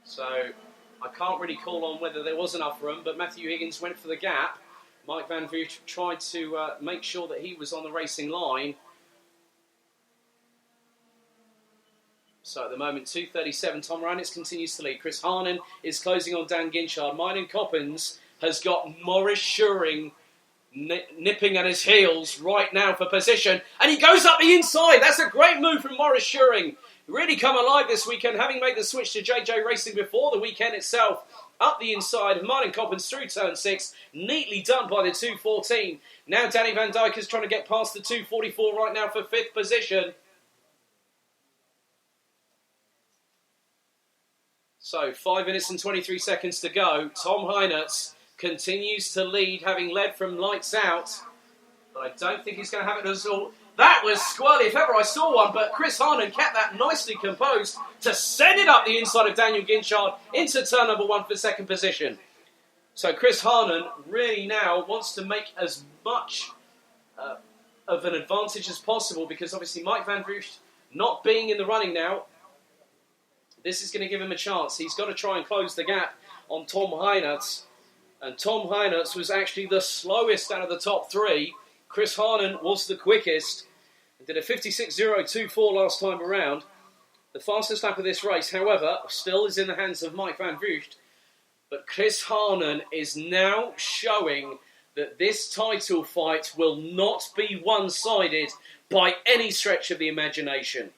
So I can't really call on whether there was enough room, but Matthew Higgins went for the gap. Mike Van Vliet tried to make sure that he was on the racing line. So at the moment, 2:37. Tom Ranitz continues to lead. Chris Harnan is closing on Dan Ginchard. Mylan Coppens has got Morris Schuring nipping at his heels right now for position. And he goes up the inside. That's a great move from Morris Schuring. Really come alive this weekend, having made the switch to JJ Racing before the weekend itself. Up the inside, Mylan Coppens through turn 6. Neatly done by the 2:14. Now Danny Van Dyke is trying to get past the 2:44 right now for 5th position. So 5 minutes and 23 seconds to go. Tom Heinertz continues to lead, having led from lights out. But I don't think he's going to have it as all. That was squirrely if ever I saw one, but Chris Harnan kept that nicely composed to send it up the inside of Daniel Ginchard into turn number 1 for 2nd position. So Chris Harnan really now wants to make as much of an advantage as possible, because obviously Mike Van Vliet not being in the running now, this is going to give him a chance. He's got to try and close the gap on Tom Heinertz. And Tom Heinertz was actually the slowest out of the top 3. Chris Harnan was the quickest and did a 56.024 last time around. The fastest lap of this race, however, still is in the hands of Mike Van Vliet. But Chris Harnan is now showing that this title fight will not be one-sided by any stretch of the imagination.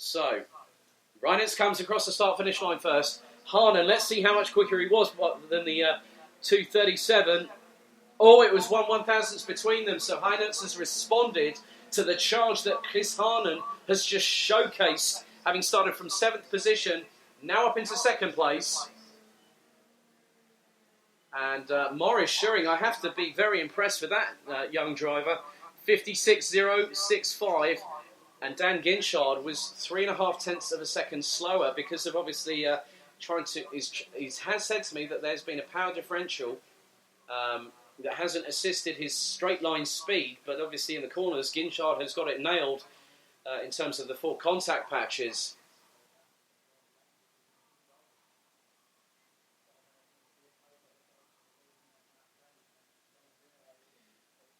So, Reinitz comes across the start-finish line first. Harnan, let's see how much quicker he was than the 2:37. Oh, it was 1/1000th between them, so Heinertz has responded to the charge that Chris Harnan has just showcased, having started from 7th position, now up into 2nd place. And Morris Schuring, I have to be very impressed with that young driver. 56.065. And Dan Ginchard was 3.5 of a second slower because of obviously trying to... He has said to me that there's been a power differential that hasn't assisted his straight line speed, but obviously in the corners, Ginchard has got it nailed in terms of the 4 contact patches.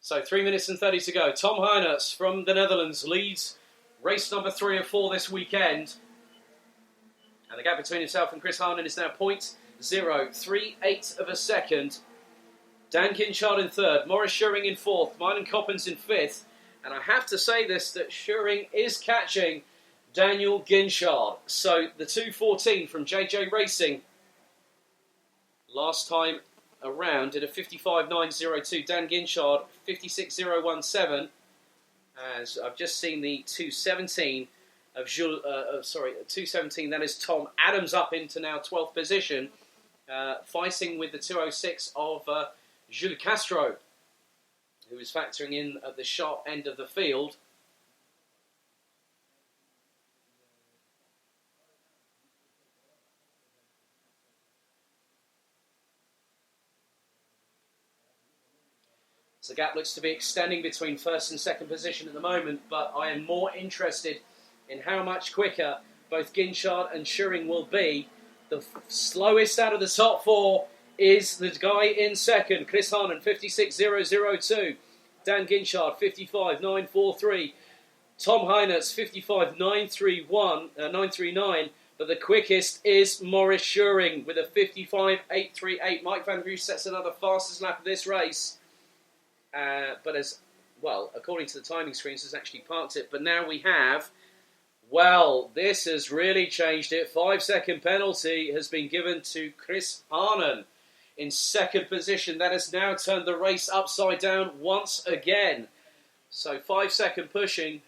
So 3 minutes and 30 to go. Tom Heinertz from the Netherlands leads race number 3 of 4 this weekend. And the gap between himself and Chris Harnan is now 0.038 of a second. Dan Ginchard in 3rd, Morris Schuring in 4th, Mylan Coppens in 5th. And I have to say this, that Schuring is catching Daniel Ginchard. So the 2:14 from JJ Racing last time around did a 55.902. Dan Ginchard 56.017. As I've just seen the 2:17 of 217. That is Tom Adams up into now 12th position, fighting with the 206 of Jules Castro, who is factoring in at the sharp end of the field. So the gap looks to be extending between first and second position at the moment, but I am more interested in how much quicker both Ginchard and Schuring will be. The slowest out of the top four is the guy in second, Chris Harnan, 56.002. Dan Ginchard, 55.943. Tom Heinertz, 55.939. But the quickest is Maurice Schuring with a 55.838. Mike Van Vue sets another fastest lap of this race. But as well, according to the timing screens, has actually parked it. But now we have, well, this has really changed it. 5-second penalty has been given to Chris Harnan in second position. That has now turned the race upside down once again. So 5-second pushing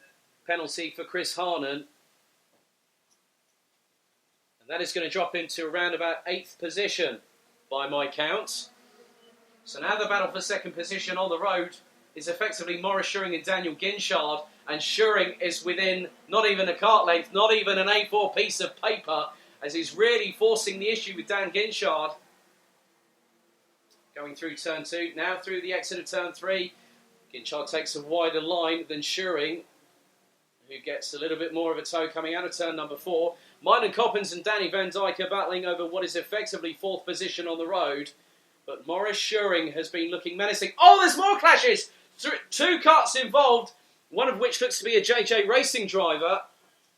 penalty for Chris Harnan. And that is going to drop into around about 8th position by my count. So now the battle for second position on the road is effectively Maurice Schuring and Daniel Ginchard. And Schuring is within not even a cart length, not even an A4 piece of paper, as he's really forcing the issue with Dan Ginchard. Going through turn 2, now through the exit of turn 3. Ginchard takes a wider line than Schuring, who gets a little bit more of a tow coming out of turn number 4. Myron Coppins and Danny Van Dyke are battling over what is effectively 4th position on the road. But Maurice Schuring has been looking menacing. Oh, there's more clashes! 2 carts involved, one of which looks to be a JJ Racing driver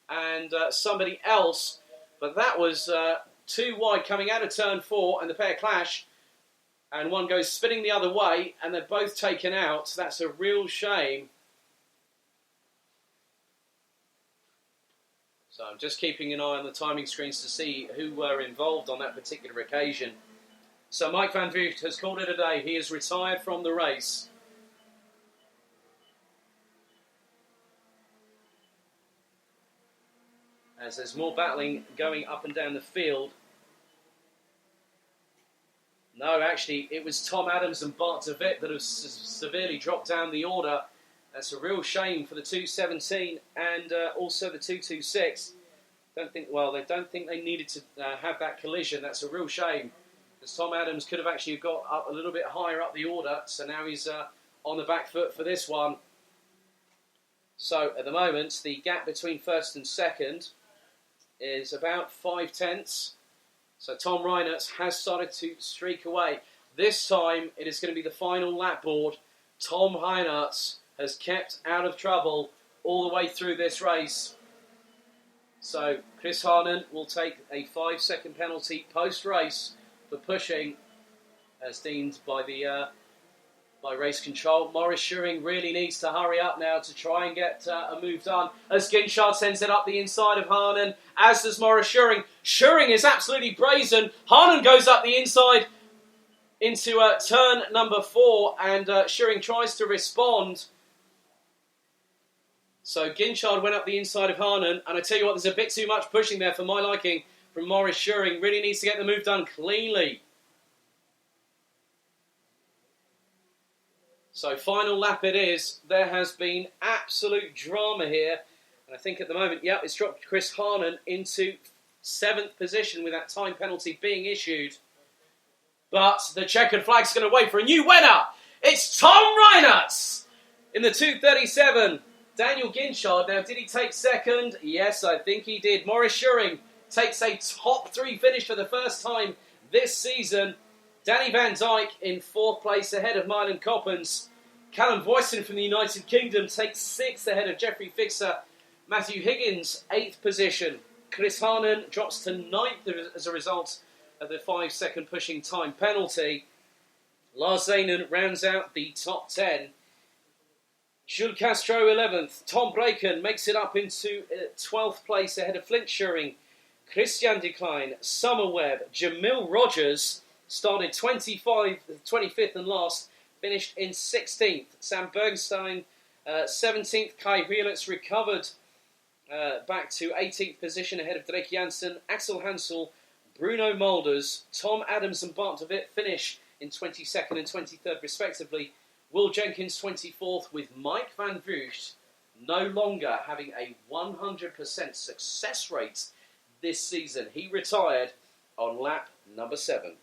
and somebody else. But that was too wide coming out of turn 4, and the pair clash. And one goes spinning the other way, and they're both taken out. That's a real shame. So I'm just keeping an eye on the timing screens to see who were involved on that particular occasion. So Mike Van Vue has called it a day. He is retired from the race. As there's more battling going up and down the field. No, actually, it was Tom Adams and Bart de Wit that have severely dropped down the order. That's a real shame for the 217 and also the 226. They don't think they needed to have that collision. That's a real shame. Because Tom Adams could have actually got up a little bit higher up the order. So now he's on the back foot for this one. So at the moment, the gap between first and second is about 5/10. So Tom Reinertz has started to streak away. This time, it is going to be the final lap board. Tom Reinertz has kept out of trouble all the way through this race. So Chris Harnan will take a 5-second penalty post-race for pushing, as deemed by the by race control. Maurice Schuring really needs to hurry up now to try and get a move done, as Ginchard sends it up the inside of Harnan, as does Maurice Schuring. Schuring is absolutely brazen. Harnan goes up the inside into turn number 4, and Schuring tries to respond. So Ginchard went up the inside of Harnan, and I tell you what, there's a bit too much pushing there for my liking from Maurice Schuring. Really needs to get the move done cleanly. So final lap it is. There has been absolute drama here. And I think at the moment, it's dropped Chris Harnan into 7th position with that time penalty being issued. But the checkered flag's going to wait for a new winner. It's Tom Reinertz in the 237. Daniel Ginchard, now did he take second? Yes, I think he did. Maurice Schuring takes a top 3 finish for the first time this season. Danny Van Dyke in 4th place ahead of Myron Coppins. Callum Boyson from the United Kingdom takes 6th ahead of Jeffrey Fixer. Matthew Higgins, 8th position. Chris Harnan drops to 9th as a result of the 5-second pushing time penalty. Lars Zanen rounds out the top 10. Jules Castro 11th. Tom Blaiken makes it up into 12th place ahead of Flint Schuring. Christian Decline, Summer Webb, Jamil Rogers started 25th and last, finished in 16th. Sam Bergstein 17th. Kai Rielitz recovered back to 18th position ahead of Drake Janssen, Axel Hansel, Bruno Mulders, Tom Adams and Bart de Wit finish in 22nd and 23rd respectively. Will Jenkins 24th, with Mike van Vugt no longer having a 100% success rate this season. He retired on lap number 7.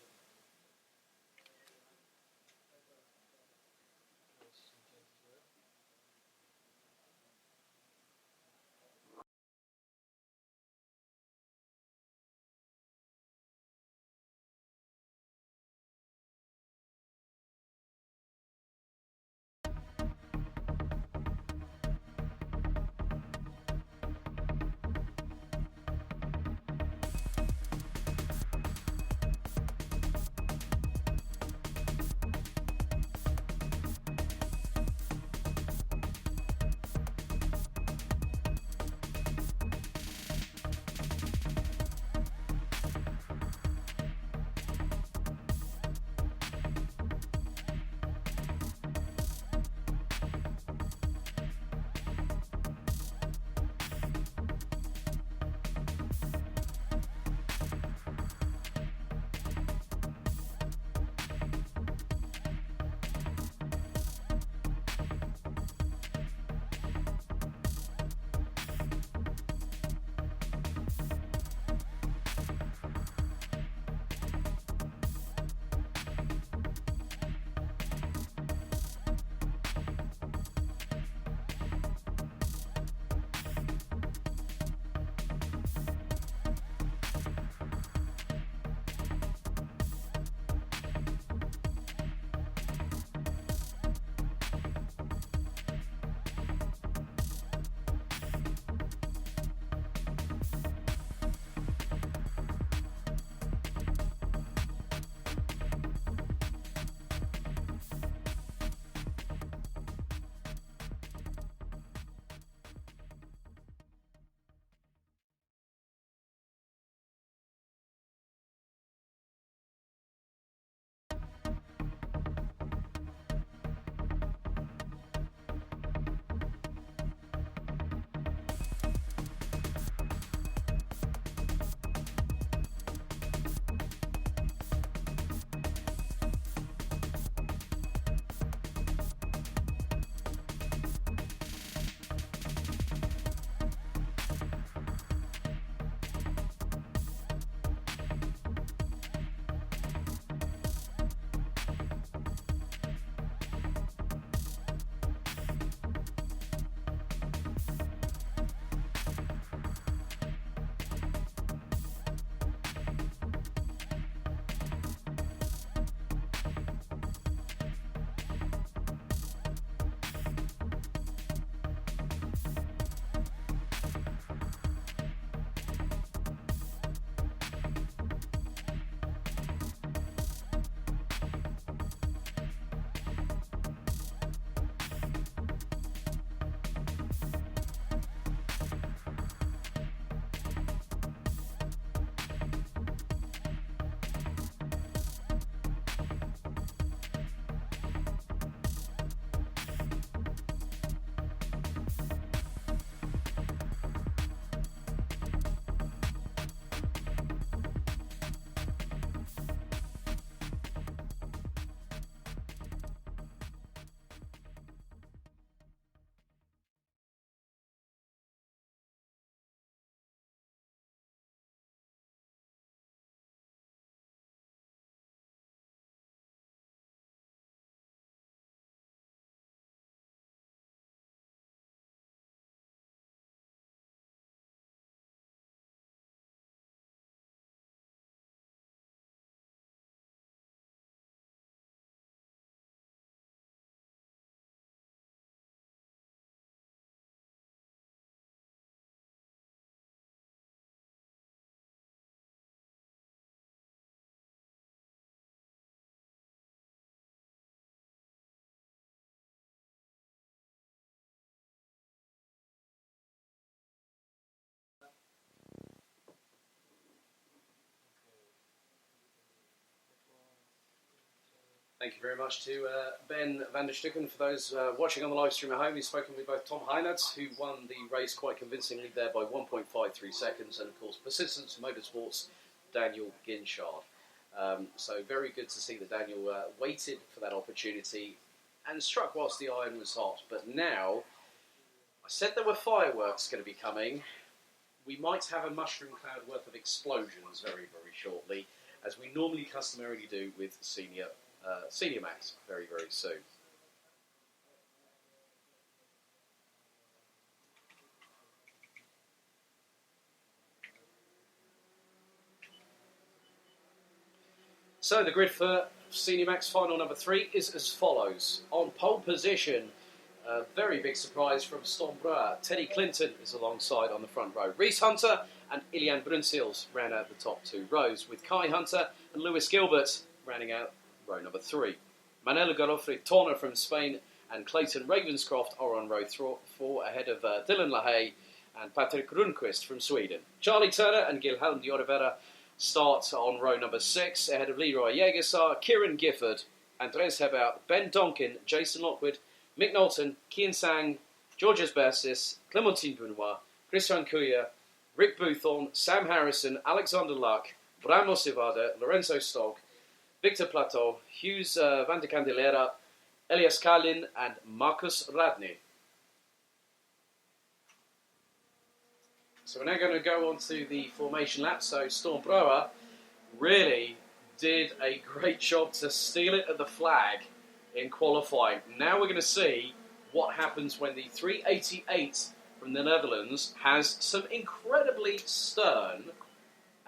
Thank you very much to Ben van der Stucken. For those watching on the live stream at home, he's spoken with both Tom Heinert, who won the race quite convincingly there by 1.53 seconds, and of course Persistence Motorsports' Daniel Ginchard. So very good to see that Daniel waited for that opportunity and struck whilst the iron was hot. But now, I said there were fireworks going to be coming. We might have a mushroom cloud worth of explosions very, very shortly, as we normally customarily do with Senior Max very, very soon. So the grid for Senior Max final number 3 is as follows. On pole position, a very big surprise from Stormbroer. Teddy Clinton is alongside on the front row. Reese Hunter and Ilian Brunsils ran out the top 2 rows, with Kai Hunter and Lewis Gilbert rounding out row number 3. Manolo Garofri Torner from Spain and Clayton Ravenscroft are on row 4 ahead of Dylan LaHaye and Patrick Rundqvist from Sweden. Charlie Turner and Guilherme de Oliveira start on row number 6 ahead of Leroy Jägersar, Kieran Gifford, Andres Hebert, Ben Donkin, Jason Lockwood, Mick Knowlton, Kian Sang, Georges Bersis, Clementine Benoit, Christian Couillard, Rick Boothorn, Sam Harrison, Alexander Luck, Bramo Civada, Lorenzo Stogg, Victor Plateau, Hughes van de Candelera, Elias Kalin and Marcus Radney. So we're now going to go on to the formation lap. So Stormbroer really did a great job to steal it at the flag in qualifying. Now we're going to see what happens when the 388 from the Netherlands has some incredibly stern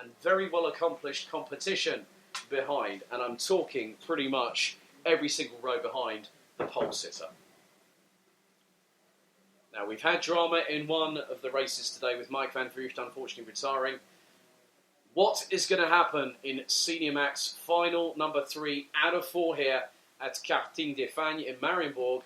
and very well accomplished competition behind. And I'm talking pretty much every single row behind the pole sitter. Now, we've had drama in one of the races today with Mike van Vrucht unfortunately retiring. What is going to happen in Senior Max final number 3 out of 4 here at Karting de Fagnes in Mariembourg?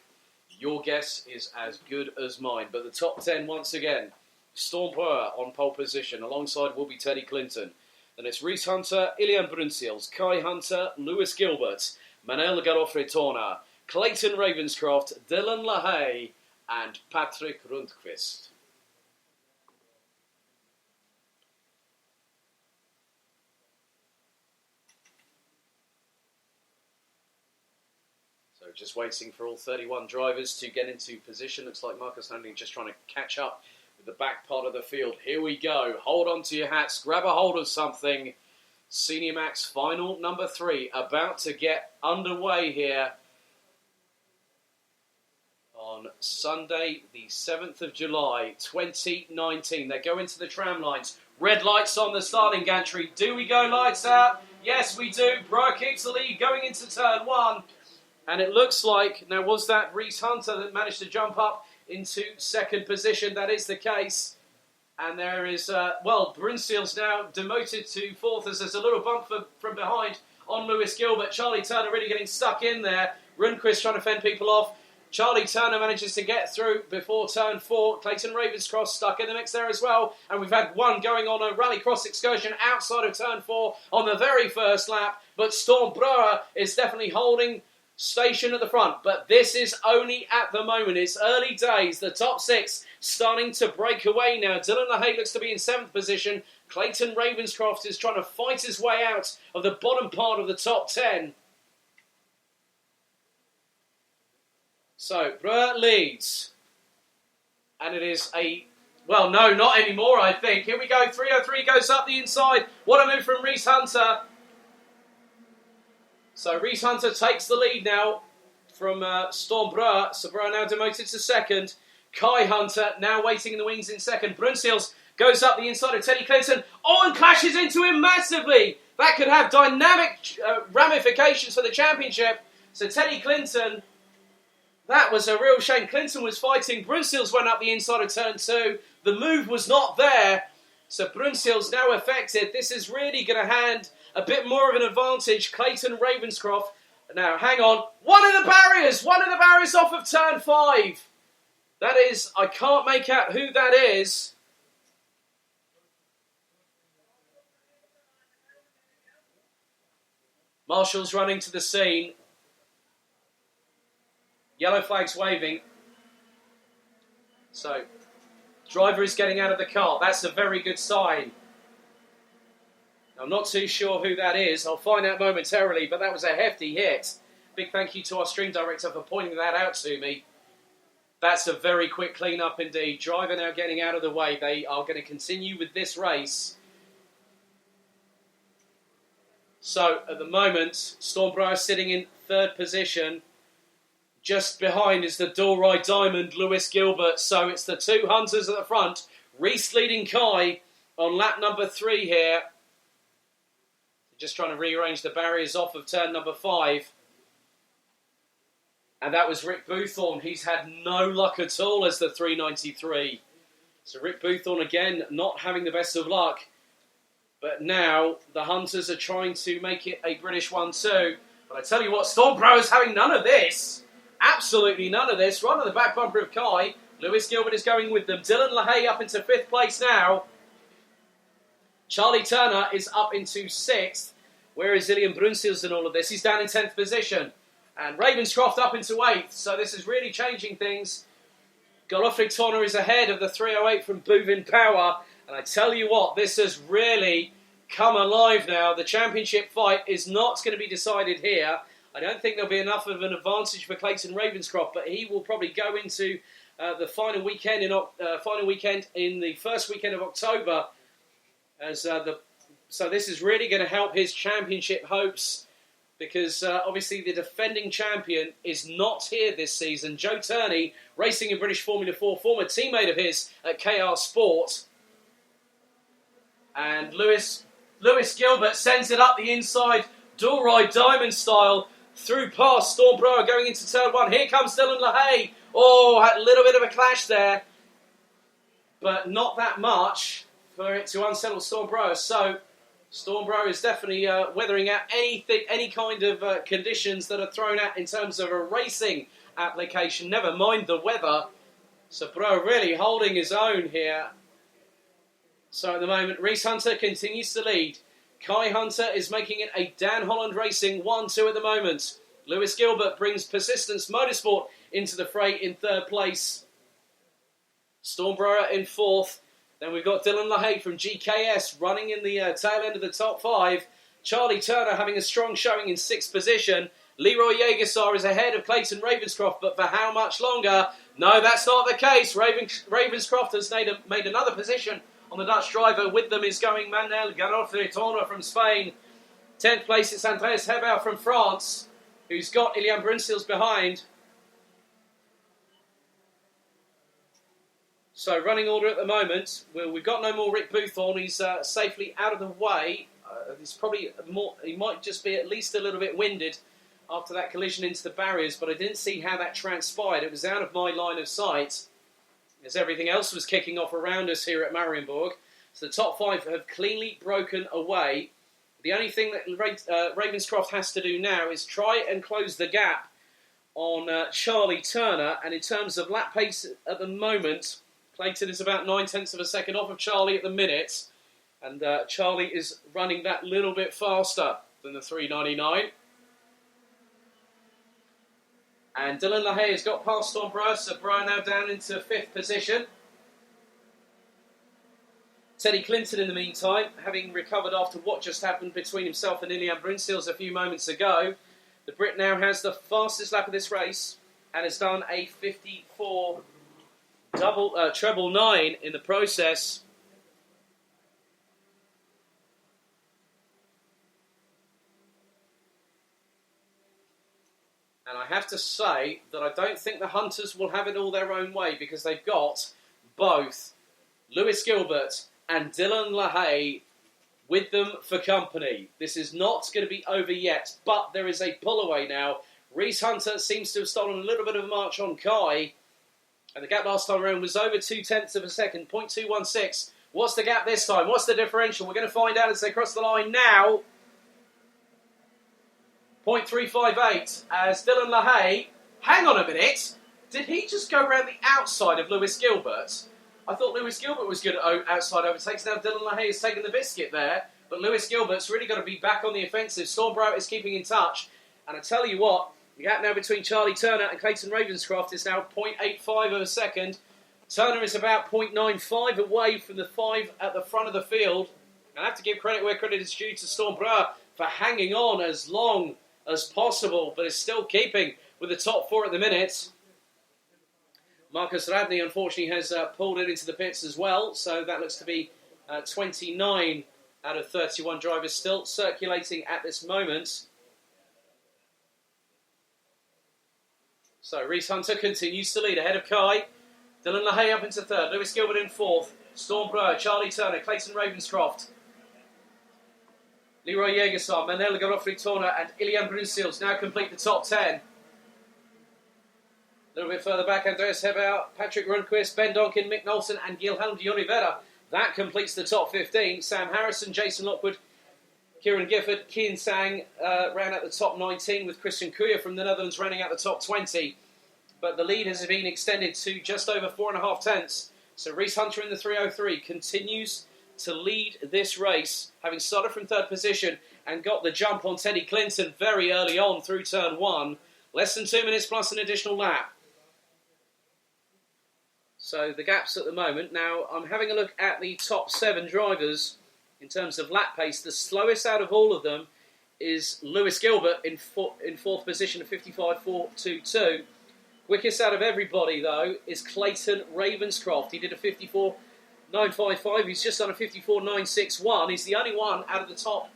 Your guess is as good as mine. But the top 10 once again, Stormbroer on pole position. Alongside will be Teddy Clinton. Then it's Reese Hunter, Ilian Brunsils, Kai Hunter, Lewis Gilbert, Manel Garofre Torner, Clayton Ravenscroft, Dylan LaHaye, and Patrick Rundqvist. So just waiting for all 31 drivers to get into position. Looks like Marcus Landing just trying to catch up with the back part of the field. Here we go. Hold on to your hats. Grab a hold of something. Senior Max final number 3 about to get underway here on Sunday, the 7th of July, 2019. They go into the tram lines. Red lights on the starting gantry. Do we go lights out? Yes, we do. Broer keeps the lead going into turn 1. And it looks like, now was that Reese Hunter that managed to jump up into second position? That is the case. And there is, Brunsils now demoted to 4th as there's a little bump from behind on Lewis Gilbert. Charlie Turner really getting stuck in there. Rundqvist trying to fend people off. Charlie Turner manages to get through before turn 4. Clayton Ravenscroft stuck in the mix there as well. And we've had one going on a rallycross excursion outside of turn 4 on the very first lap. But Stormbroer is definitely holding station at the front. But this is only at the moment. It's early days. The top 6 starting to break away now. Dylan LaHaye looks to be in 7th position. Clayton Ravenscroft is trying to fight his way out of the bottom part of the top 10. So, Broer leads. And it is well, no, not anymore, I think. Here we go. 303 goes up the inside. What a move from Reese Hunter. So, Reese Hunter takes the lead now from Stormbroer. So, Broer now demoted to 2nd. Kai Hunter now waiting in the wings in 2nd. Brunsils goes up the inside of Teddy Clinton. Oh, and clashes into him massively. That could have dynamic ramifications for the championship. So, Teddy Clinton... That was a real shame. Clinton was fighting. Brunsils went up the inside of turn 2. The move was not there. So Brunsils now affected. This is really going to hand a bit more of an advantage. Clayton Ravenscroft. Now, hang on. One of the barriers off of turn 5. That is, I can't make out who that is. Marshall's running to the scene. Yellow flag's waving. So, driver is getting out of the car. That's a very good sign. I'm not too sure who that is. I'll find out momentarily, but that was a hefty hit. Big thank you to our stream director for pointing that out to me. That's a very quick clean-up indeed. Driver now getting out of the way. They are going to continue with this race. So, at the moment, Stormbrower sitting in third position. Just behind is the Dorey Diamond, Lewis Gilbert. So, it's the two Hunters at the front. Reese leading Kai on lap number 3 here. Just trying to rearrange the barriers off of turn number 5. And that was Rick Boothorn. He's had no luck at all as the 393. So Rick Boothorn again not having the best of luck. But now the Hunters are trying to make it a British 1-2. But I tell you what, Stormbrower's having none of this. Absolutely none of this. Right on the back bumper of Kai. Lewis Gilbert is going with them. Dylan LaHaye up into 5th place now. Charlie Turner is up into 6th. Where is Ilian Brunsils in all of this? He's down in 10th position. And Ravenscroft up into 8th. So this is really changing things. Golofric Turner is ahead of the 308 from Bouvin Power. And I tell you what, this has really come alive now. The championship fight is not going to be decided here. I don't think there'll be enough of an advantage for Clayton Ravenscroft, but he will probably go into the final weekend in the first weekend of October. So this is really going to help his championship hopes, because obviously the defending champion is not here this season. Joe Turney, racing in British Formula 4, former teammate of his at KR Sport. And Lewis Gilbert sends it up the inside, Dorey Diamond style, through past Stormbrower going into turn 1. Here comes Dylan LaHaye. Oh, had a little bit of a clash there, but not that much for it to unsettle Stormbrower. So Stormbrower is definitely weathering out any kind of conditions that are thrown at in terms of a racing application, never mind the weather. So Brower really holding his own here. So at the moment, Reese Hunter continues to lead. Kai Hunter is making it a Dan Holland Racing 1-2 at the moment. Lewis Gilbert brings Persistence Motorsport into the fray in 3rd place. Stormbrower in 4th. Then we've got Dylan LaHaye from GKS running in the tail end of the top 5. Charlie Turner having a strong showing in 6th position. Leroy Jägersar is ahead of Clayton Ravenscroft, but for how much longer? No, that's not the case. Ravenscroft has made another position on the Dutch driver. With them is going Manel Garofre-Turner from Spain. 10th place is Andreas Hebel from France, who's got Ilian Brunsils behind. So running order at the moment, we've got no more Rick Boothorn. He's safely out of the way. He's probably more. He might just be at least a little bit winded after that collision into the barriers, but I didn't see how that transpired. It was out of my line of sight, as everything else was kicking off around us here at Mariembourg. So the top 5 have cleanly broken away. The only thing that Ravenscroft has to do now is try and close the gap on Charlie Turner. And in terms of lap pace at the moment, Clayton is about 9/10 of a second off of Charlie at the minute. And Charlie is running that little bit faster than the 399. And Dylan LaHaye has got past Stormbrower, so Brower now down into 5th position. Teddy Clinton, in the meantime, having recovered after what just happened between himself and Ilian Brunsils a few moments ago. The Brit now has the fastest lap of this race and has done a 54 treble 9 in the process. And I have to say that I don't think the Hunters will have it all their own way, because they've got both Lewis Gilbert and Dylan LaHaye with them for company. This is not going to be over yet, but there is a pull away now. Reese Hunter seems to have stolen a little bit of a march on Kai, and the gap last time around was over 0.2 of a second, 0.216. What's the gap this time? What's the differential? We're going to find out as they cross the line now. 0.358 as Dylan LaHaye. Hang on a minute. Did he just go around the outside of Lewis Gilbert? I thought Lewis Gilbert was good at outside overtakes. Now Dylan LaHaye has taken the biscuit there. But Lewis Gilbert's really got to be back on the offensive. Stormbrower is keeping in touch. And I tell you what, The gap now between Charlie Turner and Clayton Ravenscroft is now 0.85 of a second. Turner is about 0.95 away from the 5 at the front of the field. I have to give credit where credit is due to Storm Brouwer for hanging on as long as possible, but is still keeping with the top 4 at the minute. Marcus Radney, unfortunately, has pulled it into the pits as well, so that looks to be 29 out of 31 drivers still circulating at this moment. So Reese Hunter continues to lead ahead of Kai. Dylan LaHaye up into third. Lewis Gilbert in fourth. Storm Brouwer, Charlie Turner, Clayton Ravenscroft, Leroy Jägersson, Manel Garofri-Torner and Ilian Brunsils now complete the top 10. A little bit further back, Andreas Hebauer, Patrick Rundquist, Ben Donkin, Mick Knowlton and Guilherme de Oliveira. That completes the top 15. Sam Harrison, Jason Lockwood, Kieran Gifford, Kian Sang ran out the top 19 with Christian Kuya from the Netherlands running out the top 20. But the lead has been extended to just over 4.5 tenths. So Reese Hunter in the 303 continues to lead this race, having started from third position and got the jump on Teddy Clinton very early on through turn 1. Less than 2 minutes plus an additional lap. So the gaps at the moment. Now I'm having a look at the top 7 drivers in terms of lap pace. The slowest out of all of them is Lewis Gilbert in fourth position at 55.422. Quickest out of everybody, though, is Clayton Ravenscroft. He did a 54.955. He's just done a 54.961. He's the only one out of the top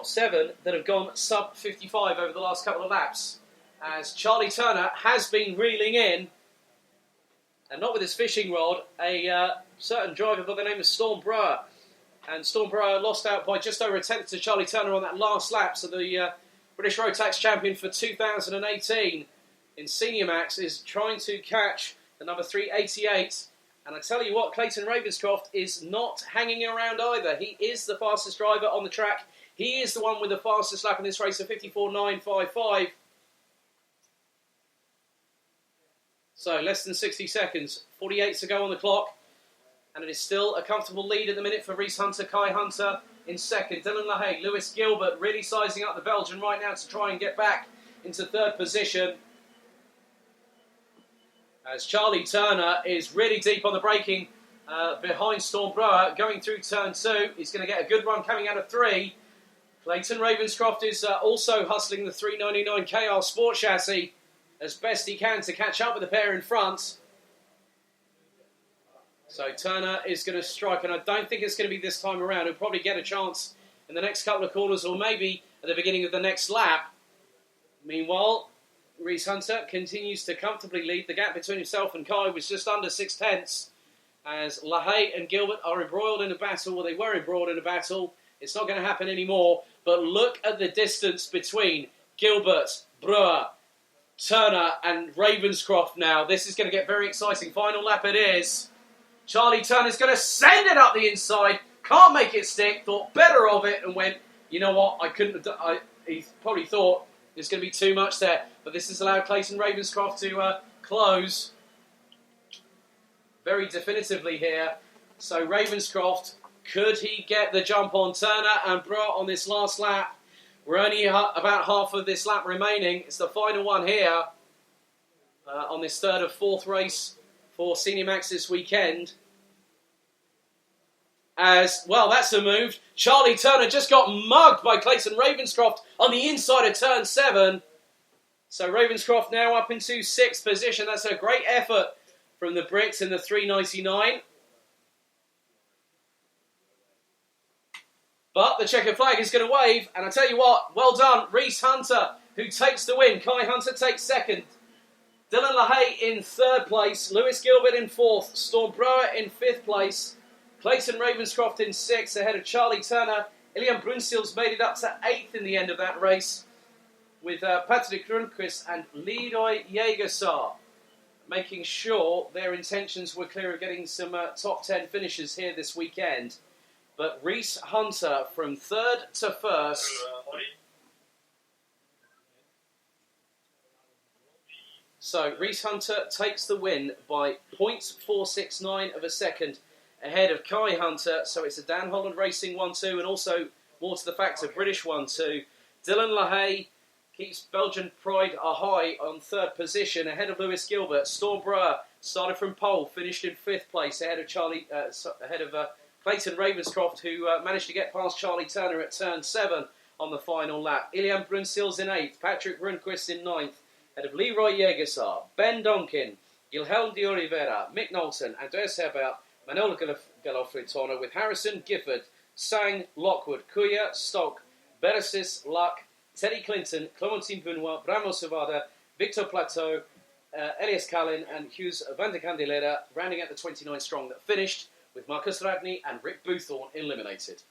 7 that have gone sub 55 over the last couple of laps. As Charlie Turner has been reeling in, and not with his fishing rod, a certain driver by the name of Storm Brouwer. And Storm Brouwer lost out by just over a tenth to Charlie Turner on that last lap. So the British Road Tax champion for 2018 in Senior Max is trying to catch the number 388. And I tell you what, Clayton Ravenscroft is not hanging around either. He is the fastest driver on the track. He is the one with the fastest lap in this race of 54.955. So less than 60 seconds, 48 to go on the clock. And it is still a comfortable lead at the minute for Reese Hunter, Kai Hunter in second. Dylan LaHaye, Lewis Gilbert really sizing up the Belgian right now to try and get back into third position. As Charlie Turner is really deep on the braking behind Storm Brouwer going through turn 2. He's going to get a good run coming out of 3. Clayton Ravenscroft is also hustling the 399 KR Sport Chassis as best he can to catch up with the pair in front. So Turner is going to strike, and I don't think it's going to be this time around. He'll probably get a chance in the next couple of corners or maybe at the beginning of the next lap. Meanwhile, Reese Hunter continues to comfortably lead. The gap between himself and Kai was just under 6 tenths. As LaHaye and Gilbert are embroiled in a battle, well, they were embroiled in a battle. It's not going to happen anymore. But look at the distance between Gilbert, Brouwer, Turner and Ravenscroft now. This is going to get very exciting. Final lap it is. Charlie Turner's going to send it up the inside. Can't make it stick. Thought better of it and went, you know what, I couldn't have done. He probably thought there's going to be too much there. But this has allowed Clayton Ravenscroft to close very definitively here. So Ravenscroft, could he get the jump on Turner and Brouwer on this last lap? We're only about half of this lap remaining. It's the final one here on this third of fourth race for Senior Max this weekend. As, well, that's a move. Charlie Turner just got mugged by Clayton Ravenscroft on the inside of turn 7. So Ravenscroft now up into 6th position. That's a great effort from the Brits in the 399. But the checkered flag is going to wave. And I tell you what, well done, Reese Hunter, who takes the win. Kai Hunter takes 2nd. Dylan LaHaye in 3rd place. Lewis Gilbert in 4th. Storm Brouwer in 5th place. Clayton Ravenscroft in 6th ahead of Charlie Turner. Ilian Brunsils made it up to 8th in the end of that race with Patrick Rundquist and Leroy Jägersson making sure their intentions were clear of getting some top 10 finishes here this weekend. But Reese Hunter from 3rd to 1st. So Reese Hunter takes the win by 0.469 of a second ahead of Kai Hunter. So it's a Dan Holland Racing 1-2 and also more to the fact a British 1-2. Dylan LaHaye keeps Belgian pride high on third position ahead of Lewis Gilbert. Stormbrewer started from pole, finished in fifth place ahead of Clayton Ravenscroft, who managed to get past Charlie Turner at turn 7 on the final lap. Ilian Brunsils in 8th, Patrick Rundquist in 9th, ahead of Leroy Jägersar, Ben Donkin, Gilhelm de Oliveira, Mick Knowlton, Andreas Herbert, Manuel Galofritorno, with Harrison, Gifford, Sang, Lockwood, Kuya, Stock, Beresis, Luck, Teddy Clinton, Clementine Benoit, Bramo Savada, Victor Plateau, Elias Kalin and Hughes van der Candelera rounding out the 29 strong that finished with Marcus Radney and Rick Boothorn eliminated.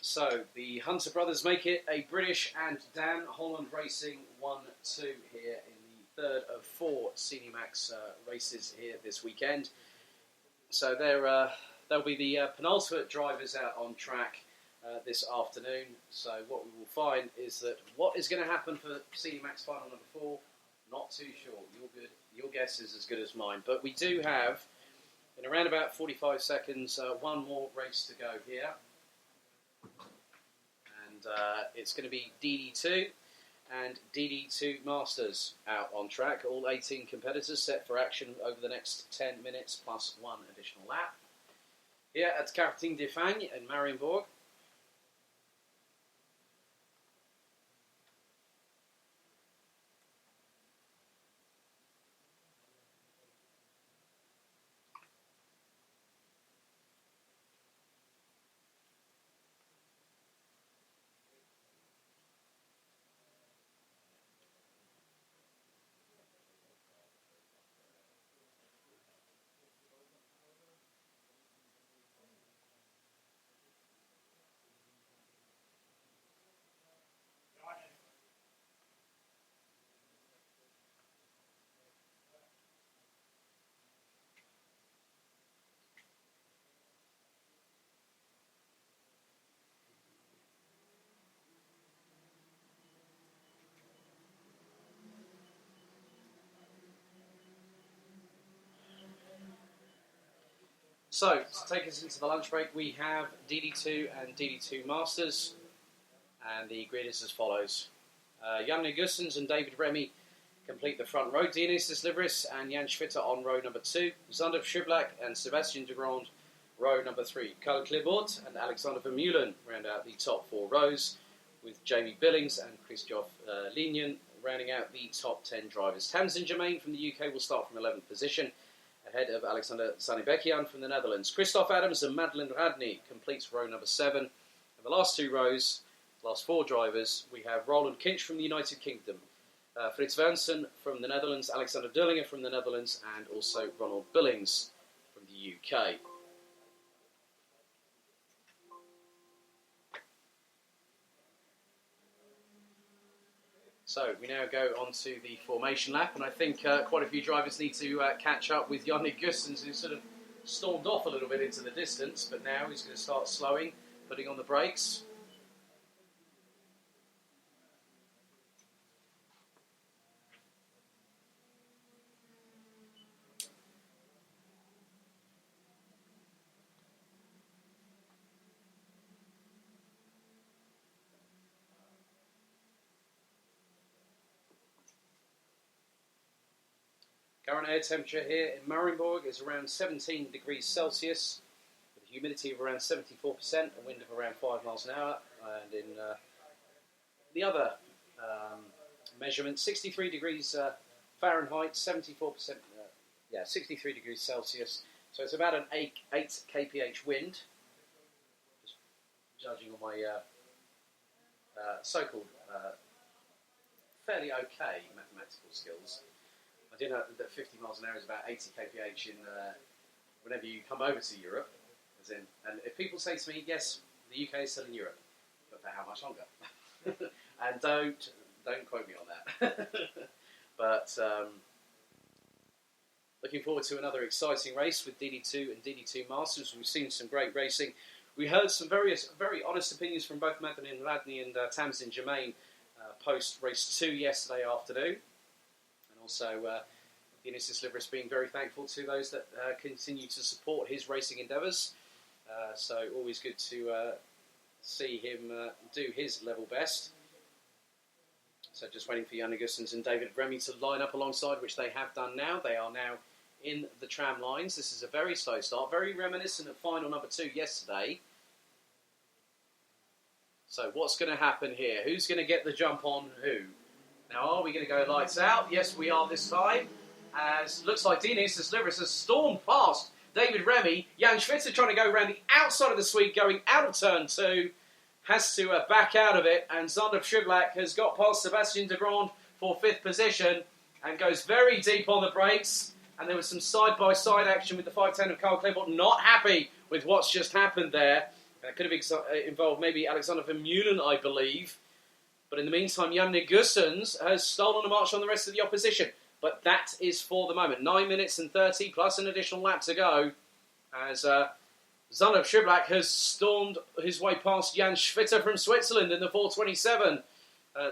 So, the Hunter brothers make it a British and Dan Holland Racing 1-2 here in the third of 4 Senior Max races here this weekend. So they'll be the penultimate drivers out on track this afternoon. So what we will find is that what is going to happen for Senior Max final number 4, not too sure. Your guess is as good as mine. But we do have, in around about 45 seconds, one more race to go here. And it's going to be DD2 and DD2 Masters out on track. All 18 competitors set for action over the next 10 minutes plus one additional lap. Here at Karting de Fagnes in Mariembourg. So, to take us into the lunch break, we have DD2 and DD2 Masters, and the grid is as follows. Jan Gussens and David Remy complete the front row. Dionysius Livris and Jan Schwitter on row number 2. Zander Schiblak and Sebastian de Grand, row number 3. Karl Klibort and Alexander Vermeulen round out the top 4 rows, with Jamie Billings and Christoph Linien rounding out the top 10 drivers. Tamsin Germain from the UK will start from 11th position, ahead of Alexander Zanebekian from the Netherlands. Christoph Adams and Madeleine Radny completes row number 7. And the last 2 rows, last 4 drivers, we have Roland Kinch from the United Kingdom, Frits Vansen from the Netherlands, Alexander Durlinger from the Netherlands, and also Ronald Billings from the UK. So we now go on to the formation lap, and I think quite a few drivers need to catch up with Yannick Gussens, who sort of stormed off a little bit into the distance, but now he's going to start slowing, putting on the brakes. Current air temperature here in Mariembourg is around 17 degrees Celsius, with a humidity of around 74%, a wind of around 5 miles an hour, and in the other measurement, 63 degrees Fahrenheit, 74%, 63 degrees Celsius, so it's about an 8 kph wind, just judging on my so-called fairly okay mathematical skills. I do know that 50 miles an hour is about 80 kph in whenever you come over to Europe. And if people say to me, yes, the UK is still in Europe, but for how much longer? And don't quote me on that. But looking forward to another exciting race with DD2 and DD2 Masters. We've seen some great racing. We heard some very honest opinions from both Madeleine Radny and Tamsin Germain post race 2 yesterday afternoon. Also, Dionysius Livris being very thankful to those that continue to support his racing endeavours. So always good to see him do his level best. So just waiting for Yannick Gussens and David Remy to line up alongside, which they have done now. They are now in the tram lines. This is a very slow start, very reminiscent of final number 2 yesterday. So what's going to happen here? Who's going to get the jump on who? Now, are we going to go lights out? Yes, we are this time. As looks like Dionysius Livris has stormed past David Remy. Jan Schwitter trying to go around the outside of the sweep, going out of turn 2. Has to back out of it. And Zander Schiblak has got past Sebastian de Grand for 5th position and goes very deep on the brakes. And there was some side-by-side action with the 510 of Karl Klibort. Not happy with what's just happened there. That could have involved maybe Alexander Vermeulen, I believe. But in the meantime, Yannick Gussens has stolen a march on the rest of the opposition. But that is for the moment. 9 minutes and 30 plus an additional lap to go. As Zander Schiblak has stormed his way past Jan Schwitter from Switzerland in the 427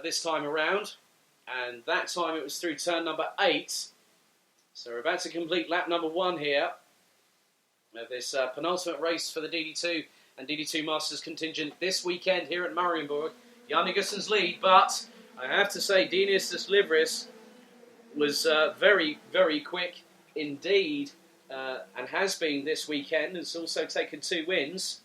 this time around. And that time it was through turn number 8. So we're about to complete lap number 1 here. This penultimate race for the DD2 and DD2 Masters contingent this weekend here at Mariembourg. Yannick Gussens lead, but I have to say Dionysius Livris was very, very quick indeed, and has been this weekend. Has also taken 2 wins.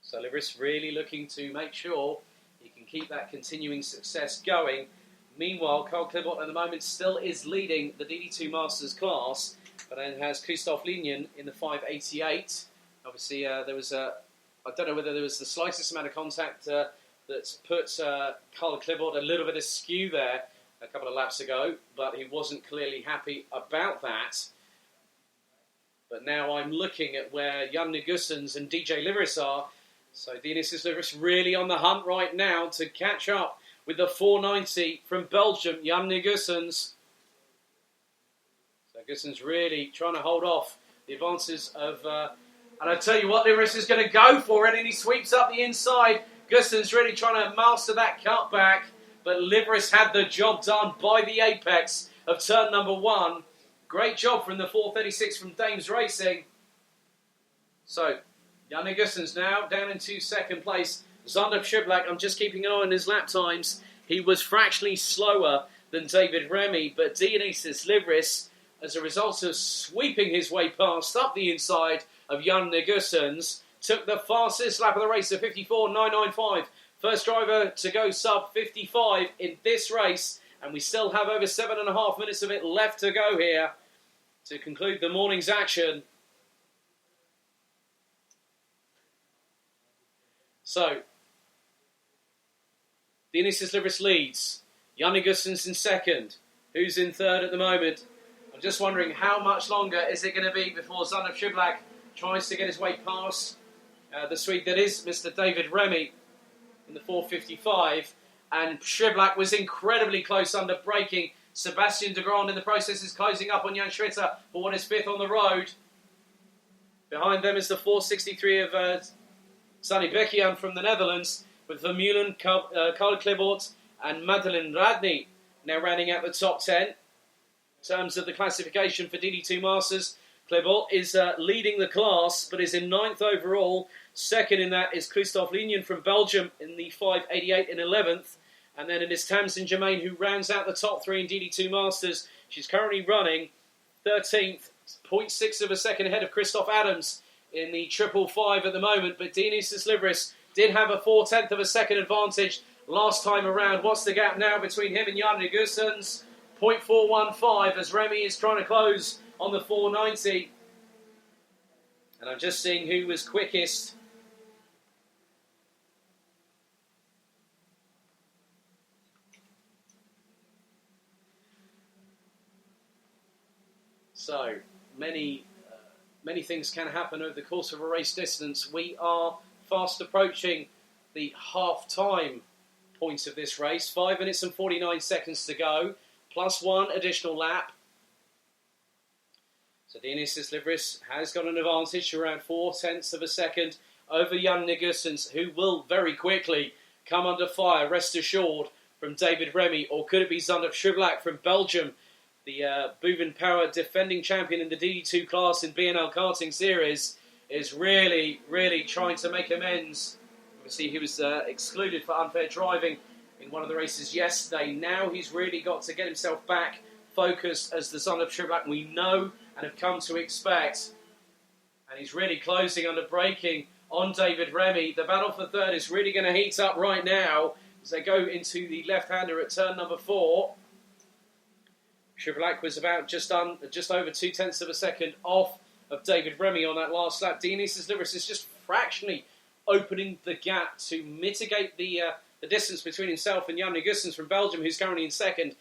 So Livris really looking to make sure he can keep that continuing success going. Meanwhile, Karl Klibort at the moment still is leading the DD2 Masters class, but then has Christoph Linien in the 588. Obviously, there was I don't know whether there was the slightest amount of contact that's put Karl Klibort a little bit askew there a couple of laps ago, but he wasn't clearly happy about that. But now I'm looking at where Yannick Gussens and DJ Livris are. So Dionysius Livris really on the hunt right now to catch up with the 490 from Belgium, Yannick Gussens. So Gussens really trying to hold off the advances of... and I tell you what, Livris is going to go for it, and he sweeps up the inside. Gussens really trying to master that cutback, but Livris had the job done by the apex of turn number 1. Great job from the 436 from Dames Racing. So, Jan Nigussen's now down into second place. Zander Schiblak, I'm just keeping an eye on his lap times. He was fractionally slower than David Remy, but Dionysius Livris, as a result of sweeping his way past up the inside of Jan Nigussen's, took the fastest lap of the race, a 54.995. First driver to go sub 55 in this race, and we still have over 7.5 minutes of it left to go here to conclude the morning's action. So, Dionysius Livris leads. Jan Nigussen's in second. Who's in third at the moment? I'm just wondering how much longer is it going to be before Zander Schiblak tries to get his way past the Swede that is Mr. David Remy in the 4:55. And Schiblak was incredibly close under braking. Sebastian de Grand in the process is closing up on Jan Schwitter for what is fifth on the road. Behind them is the 4:63 of Sonny Beckian from the Netherlands, with Vermeulen, Karl Klebort and Madeleine Radney now rounding out the top 10. In terms of the classification for DD2 Masters, Klebort is leading the class, but is in 9th overall. Second in that is Christophe Lignon from Belgium in the 5:88 in 11th. And then it is Tamsin Germain who rounds out the top 3 in DD2 Masters. She's currently running 13th, 0.6 of a second ahead of Christoph Adams in the 555 at the moment. But Dionysius Livris did have a 4/10 of a second advantage last time around. What's the gap now between him and Jan Nigussen's? 0.415 as Remy is trying to close on the 490. And I'm just seeing who was quickest. So, many things can happen over the course of a race distance. We are fast approaching the half-time point of this race. 5 minutes and 49 seconds to go, plus 1 additional lap. So Dionysius Livris has got an advantage to around 4/10 of a second over Jan Nigussen's, who will very quickly come under fire, rest assured, from David Remy. Or could it be Zander Schiblak from Belgium, the Boven Power defending champion in the DD2 class in BNL Karting Series, is really, really trying to make amends. Obviously, he was excluded for unfair driving in one of the races yesterday. Now he's really got to get himself back focused as the Zander Schiblak we know and have come to expect. And he's really closing under braking on David Remy. The battle for third is really going to heat up right now as they go into the left-hander at turn number 4. Schiblak was about just over 2/10 of a second off of David Remy on that last lap. Dionysius Livris is just fractionally opening the gap to mitigate the distance between himself and Jan Nigussen's from Belgium, who's currently in second.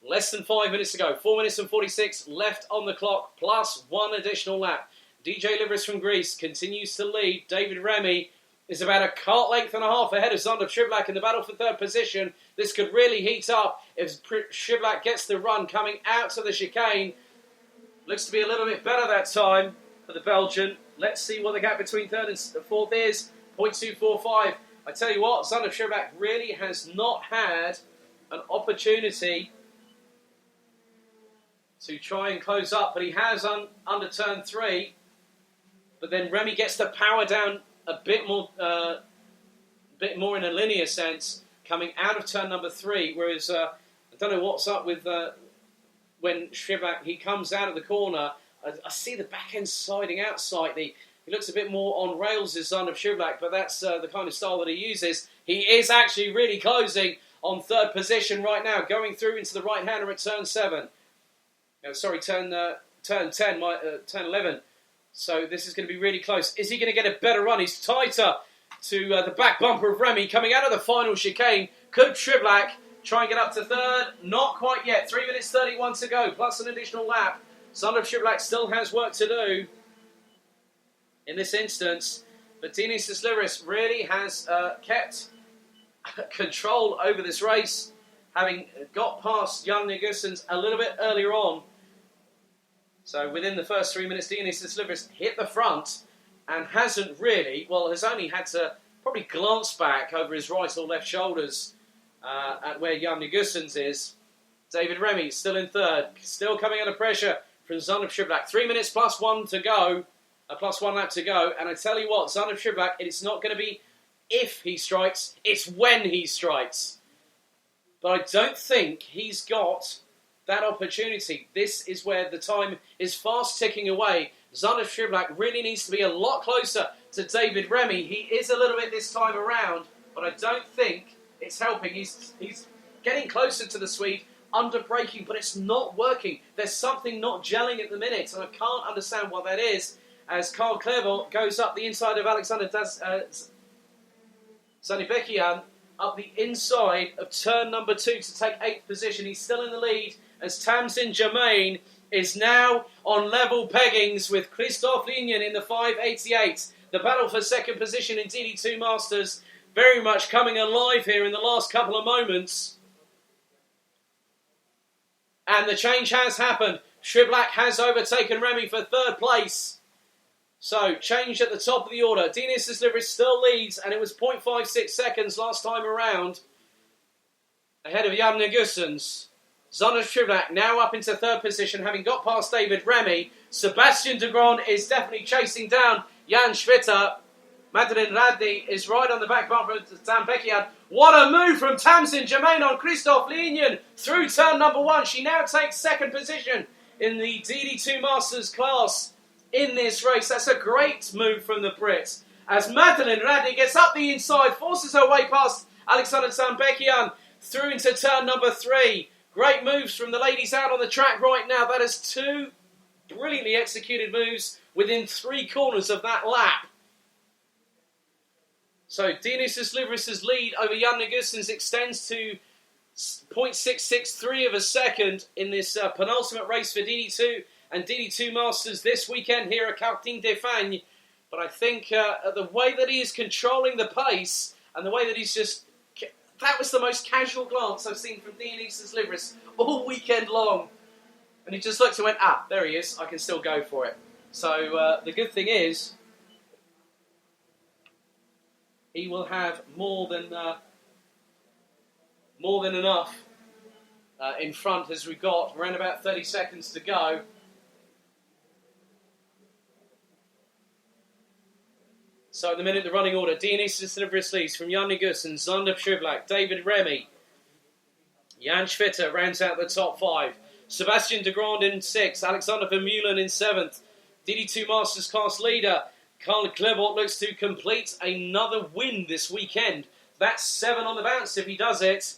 Less than 5 minutes to go. 4 minutes and 46 left on the clock, plus 1 additional lap. DJ Livris from Greece continues to lead. David Remy is about a kart length and a half ahead of Zander Schiblak in the battle for third position. This could really heat up if Schiblak gets the run coming out to the chicane. Looks to be a little bit better that time for the Belgian. Let's see what the gap between third and fourth is. 0.245. I tell you what, Zander Schiblak really has not had an opportunity to try and close up, but he has under turn 3. But then Remy gets the power down a bit more in a linear sense, coming out of turn number 3. Whereas I don't know what's up with when Schiblak, he comes out of the corner. I see the back end sliding out slightly. He looks a bit more on rails as Zander Schiblak, but that's the kind of style that he uses. He is actually really closing on third position right now, going through into the right-hander at turn 7. Turn 10, turn 11. So this is going to be really close. Is he going to get a better run? He's tighter to the back bumper of Remy coming out of the final chicane. Could Schiblak try and get up to third? Not quite yet. 3 minutes 31 to go, plus an additional lap. Zander Schiblak still has work to do in this instance. But Dionysius Livris really has kept control over this race, having got past Jan Nigussen's a little bit earlier on. So within the first 3 minutes, Dionysius Livris hit the front and hasn't really, has only had to probably glance back over his right or left shoulders at where Jan Nigussen's is. David Remy still in third, still coming under pressure from Zander Schiblak. 3 minutes plus 1 to go. A +1 lap to go. And I tell you what, Son of Shiblack, it's not going to be if he strikes, it's when he strikes. But I don't think he's got that opportunity. This is where the time is fast ticking away. Son of Shiblack really needs to be a lot closer to David Remy. He is a little bit this time around, but I don't think it's helping. He's getting closer to the Swede, under braking, but it's not working. There's something not gelling at the minute, and I can't understand what that is. As Karl Clervaux goes up the inside of Alexander Zanibekian, up the inside of turn number 2 to take 8th position. He's still in the lead as Tamsin Germain is now on level peggings with Christophe Lignon in the 588. The battle for second position in DD2 Masters very much coming alive here in the last couple of moments. And the change has happened. Shiblack has overtaken Remy for 3rd place. So, change at the top of the order. Dini's Liveris still leads, and it was 0.56 seconds last time around. Ahead of Jan Negussen's. Zona Shiblack now up into 3rd position, having got past David Remy. Sebastian de Grand is definitely chasing down Jan Schwitter. Madeleine Radny is right on the back bumper of Zambekian. What a move from Tamsin Germain on Christophe Lignon through turn number 1. She now takes 2nd position in the DD2 Masters class in this race. That's a great move from the Brits. As Madeleine Radny gets up the inside, forces her way past Alexander Zambekian through into turn number 3. Great moves from the ladies out on the track right now. That is 2 brilliantly executed moves within 3 corners of that lap. So Dionysius Liveris' lead over Jan Negussen's extends to 0.663 of a second in this penultimate race for DD2 and DD2 Masters this weekend here at Karting de Fagnes. But I think the way that he is controlling the pace and the way that he's just... That was the most casual glance I've seen from Dionysius Liveris all weekend long. And he just looked and went, there he is, I can still go for it. So the good thing is, he will have more than enough in front as we've got around about 30 seconds to go. So at the minute, the running order: Dionysius Liveris leads from Jan Negussen, Zander Shiblack, David Remy. Jan Schwitter rounds out the top 5. Sebastian de Grand in 6th, Alexander Vermeulen in 7th. DD2 Masters class leader Karl Clervaux looks to complete another win this weekend. That's 7 on the bounce if he does it.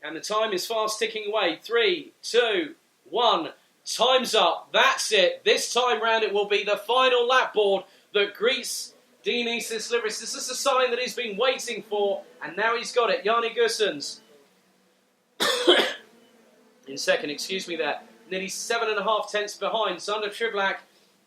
And the time is fast ticking away. 3, 2, 1. Time's up. That's it. This time round it will be the final lap board that greets Dionysius Liveris. This is a sign that he's been waiting for, and now he's got it. Jarni Gussens in second, there. Nearly 7.5 tenths behind. Zander Shiblack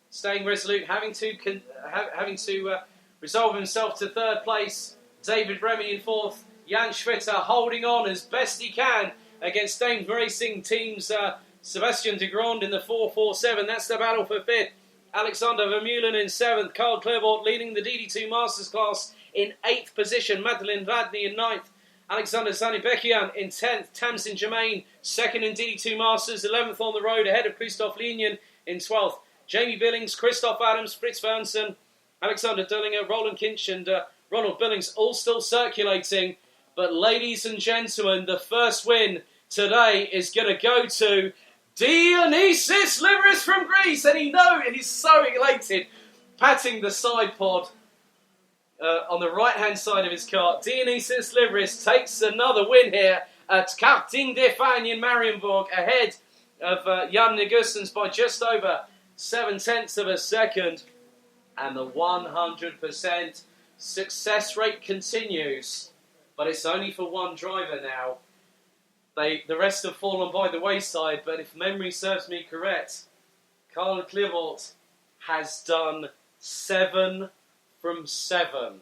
staying resolute, having to resolve himself to 3rd place. David Remy in 4th. Jan Schwitter holding on as best he can against Dame Racing Team's Sebastian de Grand in the 447. That's the battle for 5th. Alexander Vermeulen in 7th. Karl Clervaux leading the DD2 Masters class in 8th position. Madeleine Radny in 9th. Alexander Zanibekian in 10th. Tamsin Germain 2nd in DD2 Masters. 11th on the road ahead of Christophe Lignon in 12th. Jamie Billings, Christoph Adams, Fritz Wernsen, Alexander Döllinger, Roland Kinch and Ronald Billings all still circulating. But ladies and gentlemen, the first win today is going to go to Dionysius Liveris from Greece. And he's so elated, patting the side pod on the right-hand side of his car. Dionysius Liveris takes another win here at Karting de Fagnes in Mariembourg, ahead of Jan Negussens by just over 0.7 of a second. And the 100% success rate continues. But it's only for one driver now. The rest have fallen by the wayside, but if memory serves me correct, Karl Clervaux has done 7 from 7.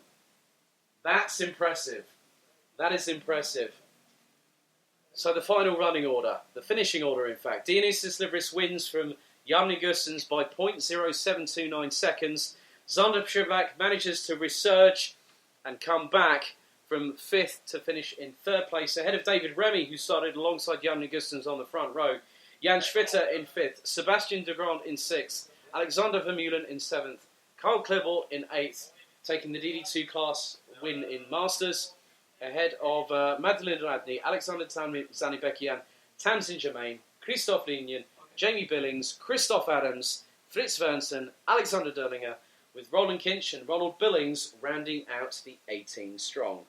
That's impressive. That is impressive. So the final running order, the finishing order in fact. Dionysius Liveris wins from Jan Negussens by 0.0729 seconds. Zander Shiblack manages to resurge and come back from 5th to finish in 3rd place, ahead of David Remy, who started alongside Jan Negussens on the front row. Jan Schwitter in 5th, Sebastian de Grand in 6th, Alexander Vermeulen in 7th, Kyle Klibble in 8th, taking the DD2 class win in Masters, ahead of Madeleine Radney, Alexander Zanibekian, Tamsin Germain, Christoph Linien, Jamie Billings, Christoph Adams, Fritz Wernsen, Alexander Derlinger, with Roland Kinch and Ronald Billings rounding out the 18 strong.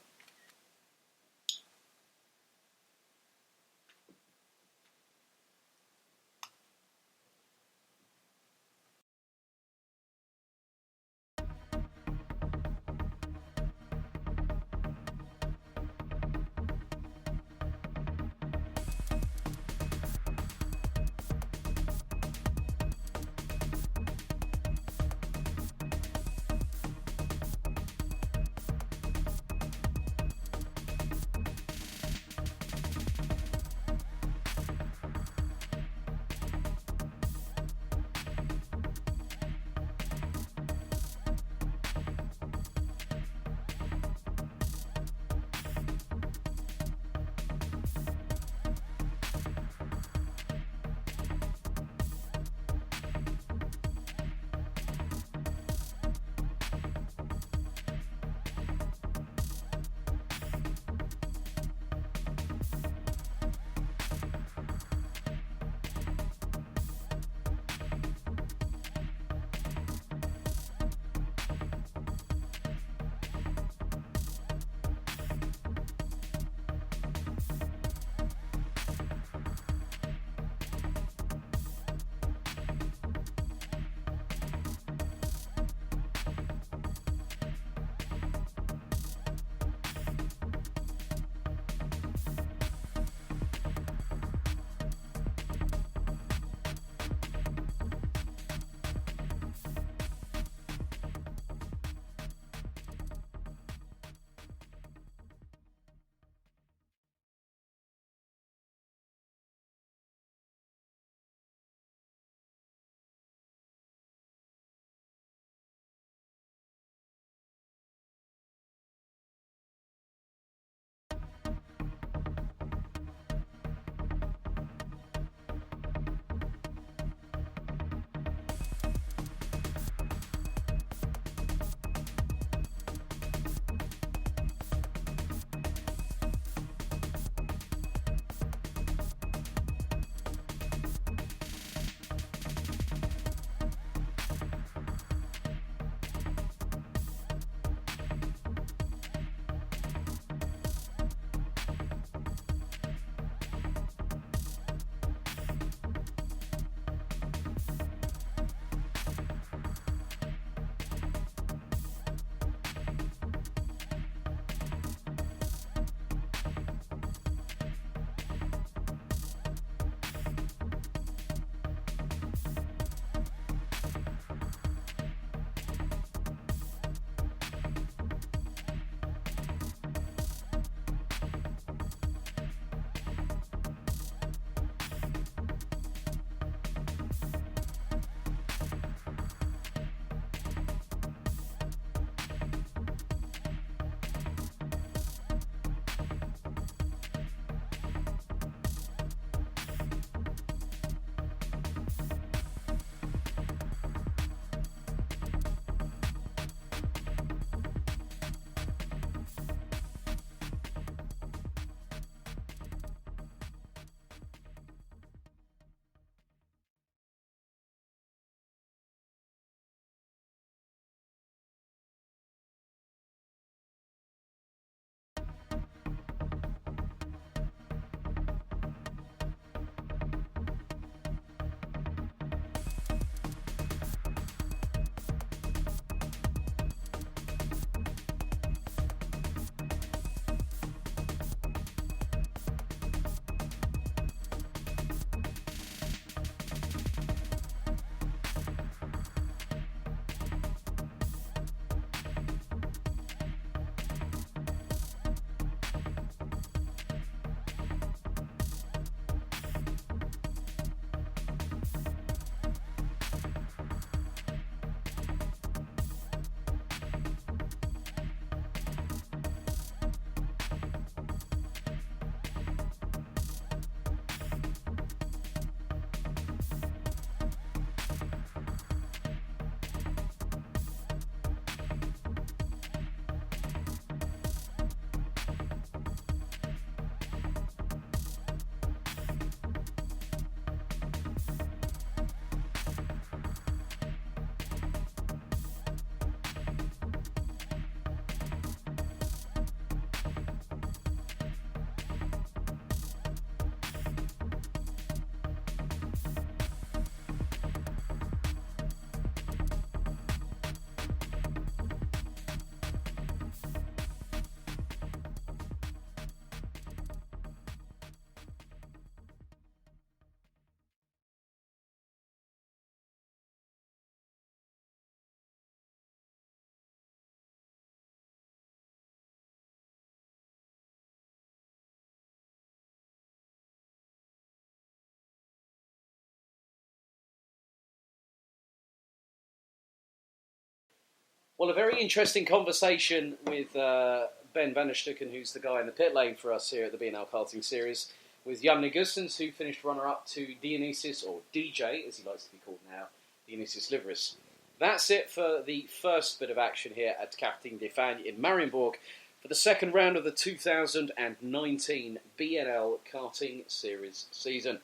Well, a very interesting conversation with Ben van der Stucken, who's the guy in the pit lane for us here at the BNL Karting Series, with Jan Negusens, who finished runner-up to Dionysius, or DJ, as he likes to be called now, Dionysius Liveris. That's it for the first bit of action here at Karting de Fagnes in Mariembourg for the second round of the 2019 BNL Karting Series season.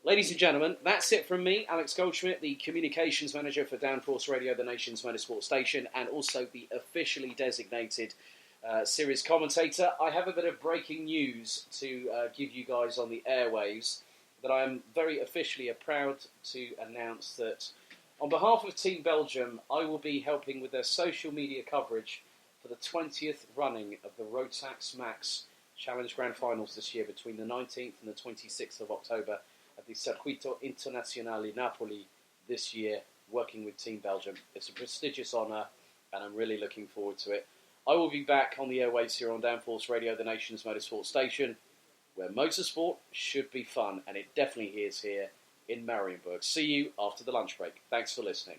Ladies and gentlemen, that's it from me, Alex Goldschmidt, the Communications Manager for Downforce Radio, the nation's motorsport station, and also the officially designated series commentator. I have a bit of breaking news to give you guys on the airwaves, that I am very officially proud to announce that on behalf of Team Belgium, I will be helping with their social media coverage for the 20th running of the Rotax Max Challenge Grand Finals this year between the 19th and the 26th of October at the Circuito Internazionale Napoli this year, working with Team Belgium. It's a prestigious honour, and I'm really looking forward to it. I will be back on the airwaves here on Downforce Radio, the nation's motorsport station, where motorsport should be fun, and it definitely is here in Mariembourg. See you after the lunch break. Thanks for listening.